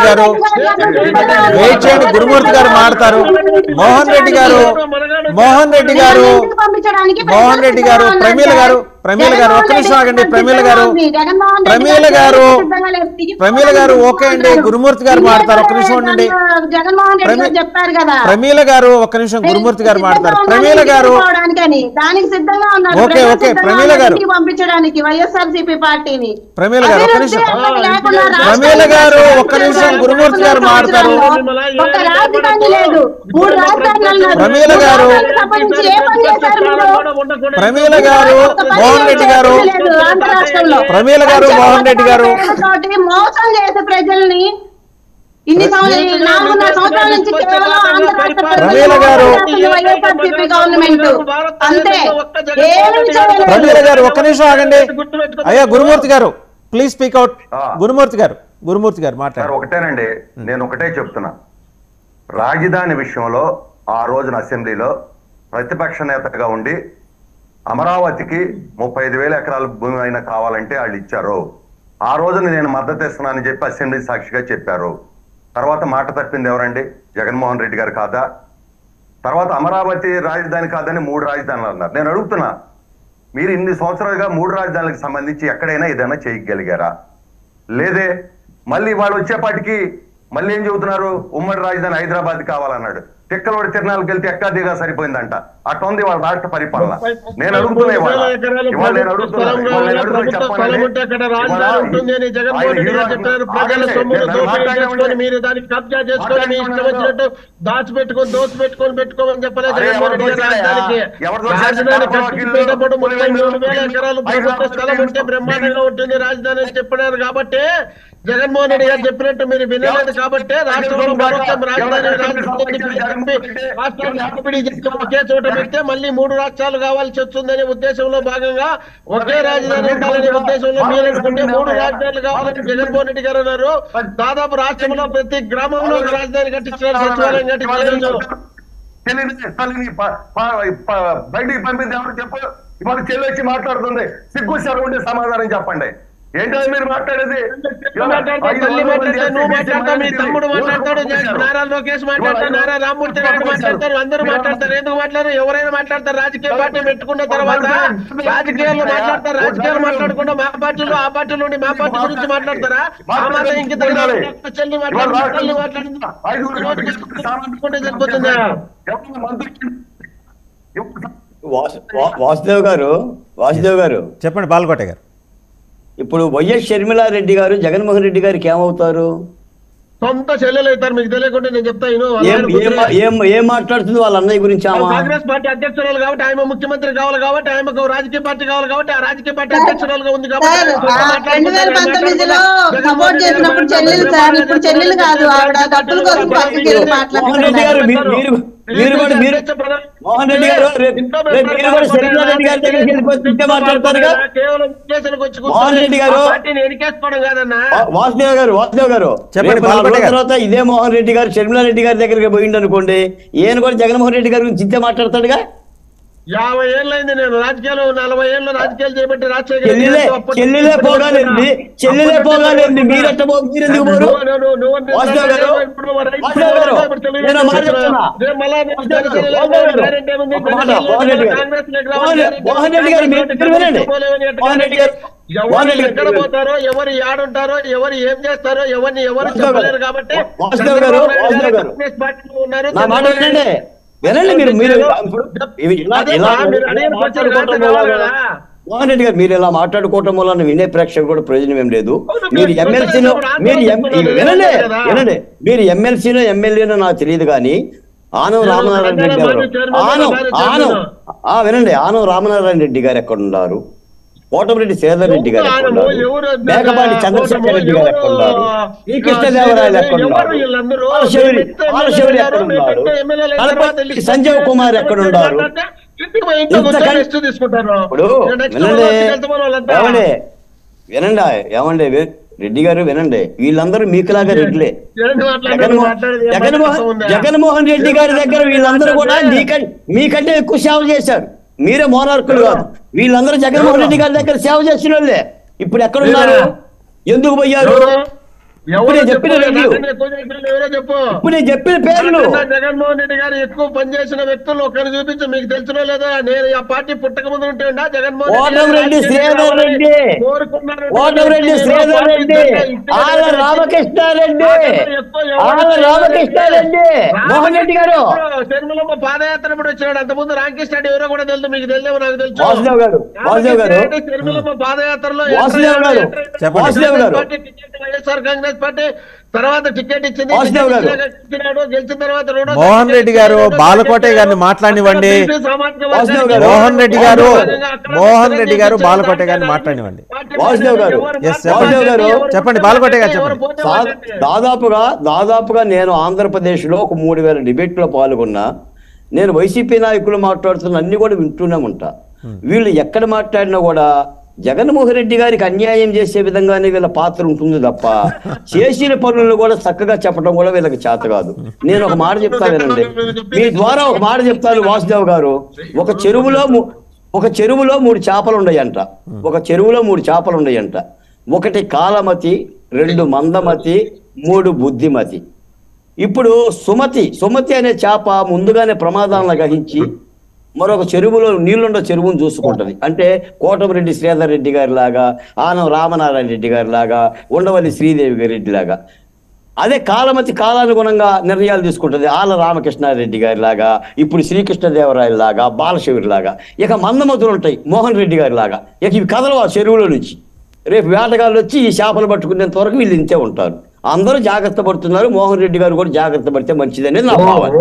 గారు వెయిట్ చేయండి. గురుమూర్తి గారు మాట్లాడతారు. మోహన్ రెడ్డి గారు ప్రమీల గారు ఒక్క నిమిషం ఆగండి. ప్రమీల గారు ఓకే అండి. గురుమూర్తి గారు మాట్లాడతారు. ఒక్క నిమిషం ఉండండి. ప్రమీల గారు ఒక్క నిమిషం. గురుమూర్తి గారు మాట్లాడతారు. ప్రమీల గారు ఓకే ఓకే. ప్రమీల గారు పంపించడానికి వైఎస్ఆర్సీపీ పార్టీని. ప్రమీల గారు ఒక్క నిమిషం. ప్రమీల గారు ఒక్క నిమిషం. గురుమూర్తి గారు మాట్లాడతారు. ఒక రాజధాని లేదు, 3 రాజధానులు. ప్రమీల గారు ప్రమీల గారు మోహన్ రెడ్డి గారు ప్రమీల గారు మోహన్ రెడ్డి గారు మోసం చేసే ప్రజల్ని ఇన్ని 4.5 సంవత్సరాల నుంచి ప్రమీల గారు గవర్నమెంట్ అంతే. ప్రమీల గారు ఒక్క నిమిషం ఆగండి. అయ్యా గురుమూర్తి గారు ప్లీజ్ స్పీక్ అవుట్. గురుమూర్తి గారు మాట్లాడారు. ఒకటేనండి, నేను ఒకటే చెప్తున్నా. రాజధాని విషయంలో ఆ రోజున అసెంబ్లీలో ప్రతిపక్ష నేతగా ఉండి అమరావతికి 35,000 ఎకరాల భూమి అయినా కావాలంటే వాళ్ళు ఇచ్చారు. ఆ రోజున నేను మద్దతు ఇస్తున్నానని చెప్పి అసెంబ్లీ సాక్షిగా చెప్పారు. తర్వాత మాట తప్పింది ఎవరండి? జగన్మోహన్ రెడ్డి గారు కాదా? తర్వాత అమరావతి రాజధాని కాదని 3 రాజధానులు అన్నారు. నేను అడుగుతున్నా, మీరు ఇన్ని సంవత్సరాలుగా 3 రాజధానులకు సంబంధించి ఎక్కడైనా ఏదైనా చేయగలిగారా? లేదే. మళ్ళీ వాళ్ళు వచ్చేపాటికి మళ్ళీ ఏం చెబుతున్నారు? ఉమ్మడి రాజధాని హైదరాబాద్ కావాలన్నాడు. తిక్కలోడి తిరణాలకు వెళ్తే ఎక్కాదిగా సరిపోయిందంట. అట్టుంది వాళ్ళ రాష్ట్ర పరిపాలన. నేను అడుగుతున్నా మీరు దానికి కబ్జా చేసుకొని మీ ఇష్టం వచ్చినట్టు దోచిపెట్టుకొని పెట్టుకోమని చెప్పలేదు జగన్మోహన్ రెడ్డి గారికి. రాజధాని కట్టిపోయేటప్పుడు 33,000 ఎకరాలు ప్రభుత్వ స్థలం ఉంటే బ్రహ్మాండంగా ఉంటుంది రాజధాని అని చెప్పినారు. కాబట్టి జగన్మోహన్ రెడ్డి గారు చెప్పినట్టు మీరు వినలేదు. కాబట్టి రాష్ట్రంలో ప్రభుత్వం ఒకే చోట పెడితే మళ్ళీ 3 రాష్ట్రాలు కావాల్సి వస్తుందనే ఉద్దేశంలో భాగంగా ఒకే రాజధాని ఉండాలనే ఉద్దేశంలో మీరు అనుకుంటే 3 రాజధానులు కావాలని జగన్మోహన్ రెడ్డి గారు అన్నారు. దాదాపు రాష్ట్రంలో ప్రతి గ్రామంలో ఒక రాజధాని కట్టించారు, సచివాలయం కట్టించారు. బయటికి పంపింది ఎవరు చెప్పు? ఇవాళ చెల్లి వచ్చి మాట్లాడుతుంది. సిగ్గు సార్ ఉండే సమాధానం చెప్పండి. ఏంటో మీరు మాట్లాడేది? నువ్వు మాట్లాడతావు, మీ తమ్ముడు మాట్లాడతాడు, నారా లోకేష్ మాట్లాడతాడు, నారా రామ్మూర్తి గారు మాట్లాడతారు, అందరూ మాట్లాడతారు. ఎందుకు మాట్లాడారు? ఎవరైనా మాట్లాడతారు. రాజకీయ పార్టీ పెట్టుకున్న తర్వాత రాజకీయాల్లో మాట్లాడతారు. రాజకీయాలు మాట్లాడకుండా మా పార్టీలో ఆ పార్టీ నుండి మా పార్టీ గురించి మాట్లాడతారా? ఆ మాట ఇంక చెల్లి మాట్లాడుకుంటే సరిపోతుందా? వాసుదేవ్ గారు చెప్పండి. బాలకోట గారు, ఇప్పుడు వైఎస్ షర్మిలారెడ్డి గారు జగన్మోహన్ రెడ్డి గారికి ఏమవుతారు? సొంత చెల్లెలు అవుతారు. మీకు తెలియకుండా నేను చెప్తాను. ఏం మాట్లాడుతుంది వాళ్ళ అన్నయ్య గురించి? కాంగ్రెస్ పార్టీ అధ్యక్షురాలు కాబట్టి ఆమె ముఖ్యమంత్రి కావాలి కాబట్టి ఆమెకు రాజకీయ పార్టీ కావాలి కాబట్టి ఆ రాజకీయ పార్టీ అధ్యక్షురాలుగా ఉంది కాబట్టి 2019లో సపోర్ట్ చేసినప్పుడు చెల్లెలు సార్, ఇప్పుడు చెల్లెలు కాదు. ఆవిడ డబ్బుల కోసం పక్కకి వెళ్ళి మాట్లాడుతున్నారు. మోహన్ రెడ్డి గారు వాసుదేవ్ గారు తర్వాత ఇదే మోహన్ రెడ్డి గారు షర్మిలారెడ్డి గారి దగ్గరికి పోయిండు అనుకోండి, ఈయన కూడా జగన్మోహన్ రెడ్డి గారి గురించి చింతే మాట్లాడతాడుగా. 50 ఏళ్ళైంది నేను రాజకీయాలు 40 ఏళ్ళు రాజకీయాలు చేపట్టి రాజశేఖర్ చెల్లెలే పోగాలేండి మీరెందుకు పోరు? వాసుదేవ్ గారు నేను మాట చెప్తున్నా. మోహన్ రెడ్డి గారు మీరు వినండి. మోహన్ రెడ్డి ఎక్కడ పోతారో, ఎవరు ఏడుంటారో, ఎవరు ఏం చేస్తారో ఎవరిని ఎవరు చెప్పలేరు కాబట్టి వాసుదేవ్ గారు నా మాట వినండి. వినండి మీరు మోహన్ రెడ్డి గారు మీరు ఇలా మాట్లాడుకోవటం వల్ల వినే ప్రేక్షకు కూడా ప్రయోజనం ఏం లేదు. మీరు ఎమ్మెల్సీనో వినండి మీరు ఎమ్మెల్సీనో ఎమ్మెల్యేనో నాకు తెలియదు కానీ ఆనం రామనారాయణ రెడ్డి గారు వినండి ఆనం రామనారాయణ రెడ్డి గారు ఎక్కడ ఉన్నారు, కోటమిరెడ్డి శ్రీధర్ రెడ్డి గారు ఎక్కడ ఉన్నారు, మేకపాటి చంద్రశేఖర్ రెడ్డి గారు ఎక్కడ ఉన్నారు, శ్రీకృష్ణదేవరాయలు ఎక్కడ ఉన్నారు, పాలశివుడు ఎక్కడ ఉన్నారు, సంజీవ్ కుమార్ ఎక్కడ ఉన్నారు? ఇప్పుడు ఏమండి రెడ్డి గారు వినండి, వీళ్ళందరూ మీకులాగా రెడ్లే. జగన్మోహన్ రెడ్డి గారి దగ్గర వీళ్ళందరూ కూడా మీకంటే ఎక్కువ సేవ చేశారు. మీరే మోనార్కులు కాదు. వీళ్ళందరూ జగన్మోహన్ రెడ్డి గారి దగ్గర సేవ చేసిన వాళ్ళే. ఇప్పుడు ఎక్కడున్నారు, ఎందుకు పోయారు? ఇప్పుడు నేను చెప్పిన పేర్లు జగన్మోహన్ రెడ్డి గారు ఎక్కువ పనిచేసిన వ్యక్తులు ఒకరిని చూపించు, మీకు తెలిసిన లేదా? నేను ఆ పార్టీ పుట్టక ముందు ఉంటే కోటమిరెడ్డి శ్రీధర్ రెడ్డి, కోటమిరెడ్డి శ్రీధర్ రెడ్డి, ఆళ్ళ రామకృష్ణారెడ్డి, మోహన్ రెడ్డి గారు తిరుమలమ్మ పాదయాత్ర ఇప్పుడు వచ్చాడు. అంతకుముందు రామకృష్ణ రెడ్డి ఎవరో కూడా తెలుసు, మీకు తెలియదు నాకు తెలుసు. వాసుదేవ్ గారు తిరుమలమ్మ పాదయాత్రలో వైఎస్ఆర్ కాంగ్రెస్ పార్టీ తర్వాత టికెట్ ఇచ్చింది, గెలిచిన తర్వాత మోహన్ రెడ్డి గారు బాలకోటయ్య గారిని మాట్లాడివ్వండి. మోహన్ రెడ్డి గారు బాలకోటయ్య గారిని మాట్లాడివ్వండి. చెప్పండి బాలకోటయ్య గారు చెప్పండి. దాదాపుగా నేను ఆంధ్రప్రదేశ్ లో ఒక 3000 డిబేట్లో పాల్గొన్నా. నేను వైసీపీ నాయకులు మాట్లాడుతున్న అన్ని కూడా వింటూనే ఉంటా. వీళ్ళు ఎక్కడ మాట్లాడినా కూడా జగన్మోహన్ రెడ్డి గారికి అన్యాయం చేసే విధంగానే వీళ్ళ పాత్ర ఉంటుంది తప్ప చేసిన పనులను కూడా చక్కగా చెప్పడం కూడా వీళ్ళకి చేత కాదు. నేను ఒక మాట చెప్తానండి, మీ ద్వారా ఒక మాట చెప్తాను వాసుదేవ్ గారు. ఒక చెరువులో 3 చేపలు ఉన్నాయంట. ఒకటి కాలమతి, 2 మందమతి, 3 బుద్ధిమతి. ఇప్పుడు సుమతి అనే చేప ముందుగానే ప్రమాదాలను గ్రహించి మరొక చెరువులో నీళ్లుండ చెరువును చూసుకుంటది. అంటే కోటమిరెడ్డి శ్రీధర్ రెడ్డి గారి లాగా, ఆనం రామనారాయణ రెడ్డి గారి లాగా, ఉండవల్లి శ్రీదేవి గారి రెడ్డి లాగా. అదే కాలమతి కాలానుగుణంగా నిర్ణయాలు తీసుకుంటుంది. ఆళ్ళ రామకృష్ణారెడ్డి గారి లాగా, ఇప్పుడు శ్రీకృష్ణదేవరాయల లాగా, బాలశివుడి లాగా. ఇక మందమతులు ఉంటాయి మోహన్ రెడ్డి గారి లాగా. ఇక ఇవి కదలవు ఆ చెరువులో నుంచి. రేపు వేటగాళ్ళు వచ్చి ఈ చేపలు పట్టుకునేంత వరకు వీళ్ళు ఇంతే ఉంటారు. అందరూ జాగ్రత్త పడుతున్నారు. మోహన్ రెడ్డి గారు కూడా జాగ్రత్త పడితే మంచిది అనేది నా భావన.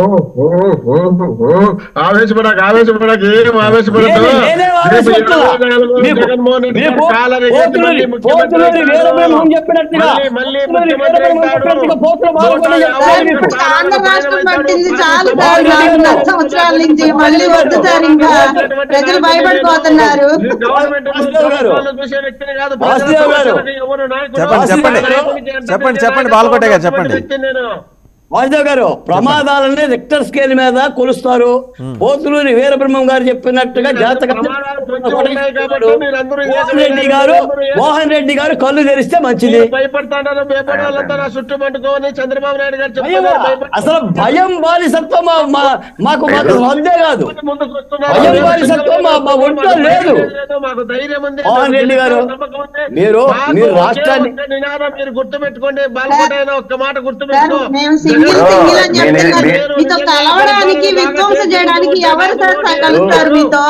ఆంధ్ర రాష్ట్రం పట్టింది చాలు సార్, 4 సంవత్సరాల నుంచి మళ్ళీ వద్దు సార్, ఇంకా ప్రజలు భయపడిపోతున్నారు. చెప్పండి బాలకోటయ్య గారు చెప్పండి. వాసుదేవ్ గారు ప్రమాదాలనే రిక్టర్ స్కేల్ మీద కొలుస్తారు. పోతులూరి వీరబ్రహ్మం గారు చెప్పినట్టుగా మోహన్ రెడ్డి గారు కళ్ళు తెరిస్తే మంచిది. అసలు భయం బానిసత్వం మాకు వద్దే కాదు. భయం బానిసత్వం మా ఒంట్లో లేదు. మోహన్ రెడ్డి గారు మీరు రాష్ట్రాన్ని గుర్తుపెట్టుకోండి. బాలకోటైన ఒక్క మాట గుర్తుపెట్టుకో, మీతో కలవడానికి విధ్వంసం చేయడానికి ఎవరు సార్ కలుస్తారు? మీతో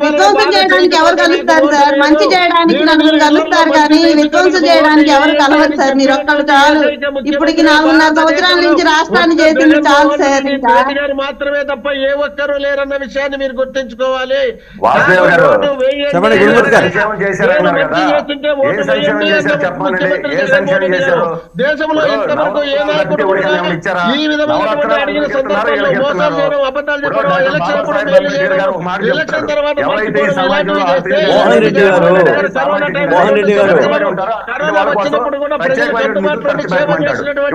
విధ్వంసం చేయడానికి ఎవరు కలుస్తారు సార్? మంచి చేయడానికి నన్ను కలుస్తారు కానీ విధ్వంసం చేయడానికి ఎవరు కలవరు సార్. మీరు ఒక్కరు చాలు. ఇప్పటికి 4.5 సంవత్సరాల నుంచి రాష్ట్రాన్ని చేసింది చాలు సార్. మాత్రమే తప్ప ఏ ఒక్కరు లేరన్న విషయాన్ని మీరు గుర్తించుకోవాలి. దేశంలో ఇంతవరకు ఏ నాయకుడు ఈ విధమైన అడిగిన సందర్భంలో మోసాలు చేయడం, అబద్ధాలు చెప్పడం, ఎలక్షన్ తర్వాత కరోనా వచ్చినప్పుడు కూడా ప్రజలు కట్టుబాటు సేవ చేసినటువంటి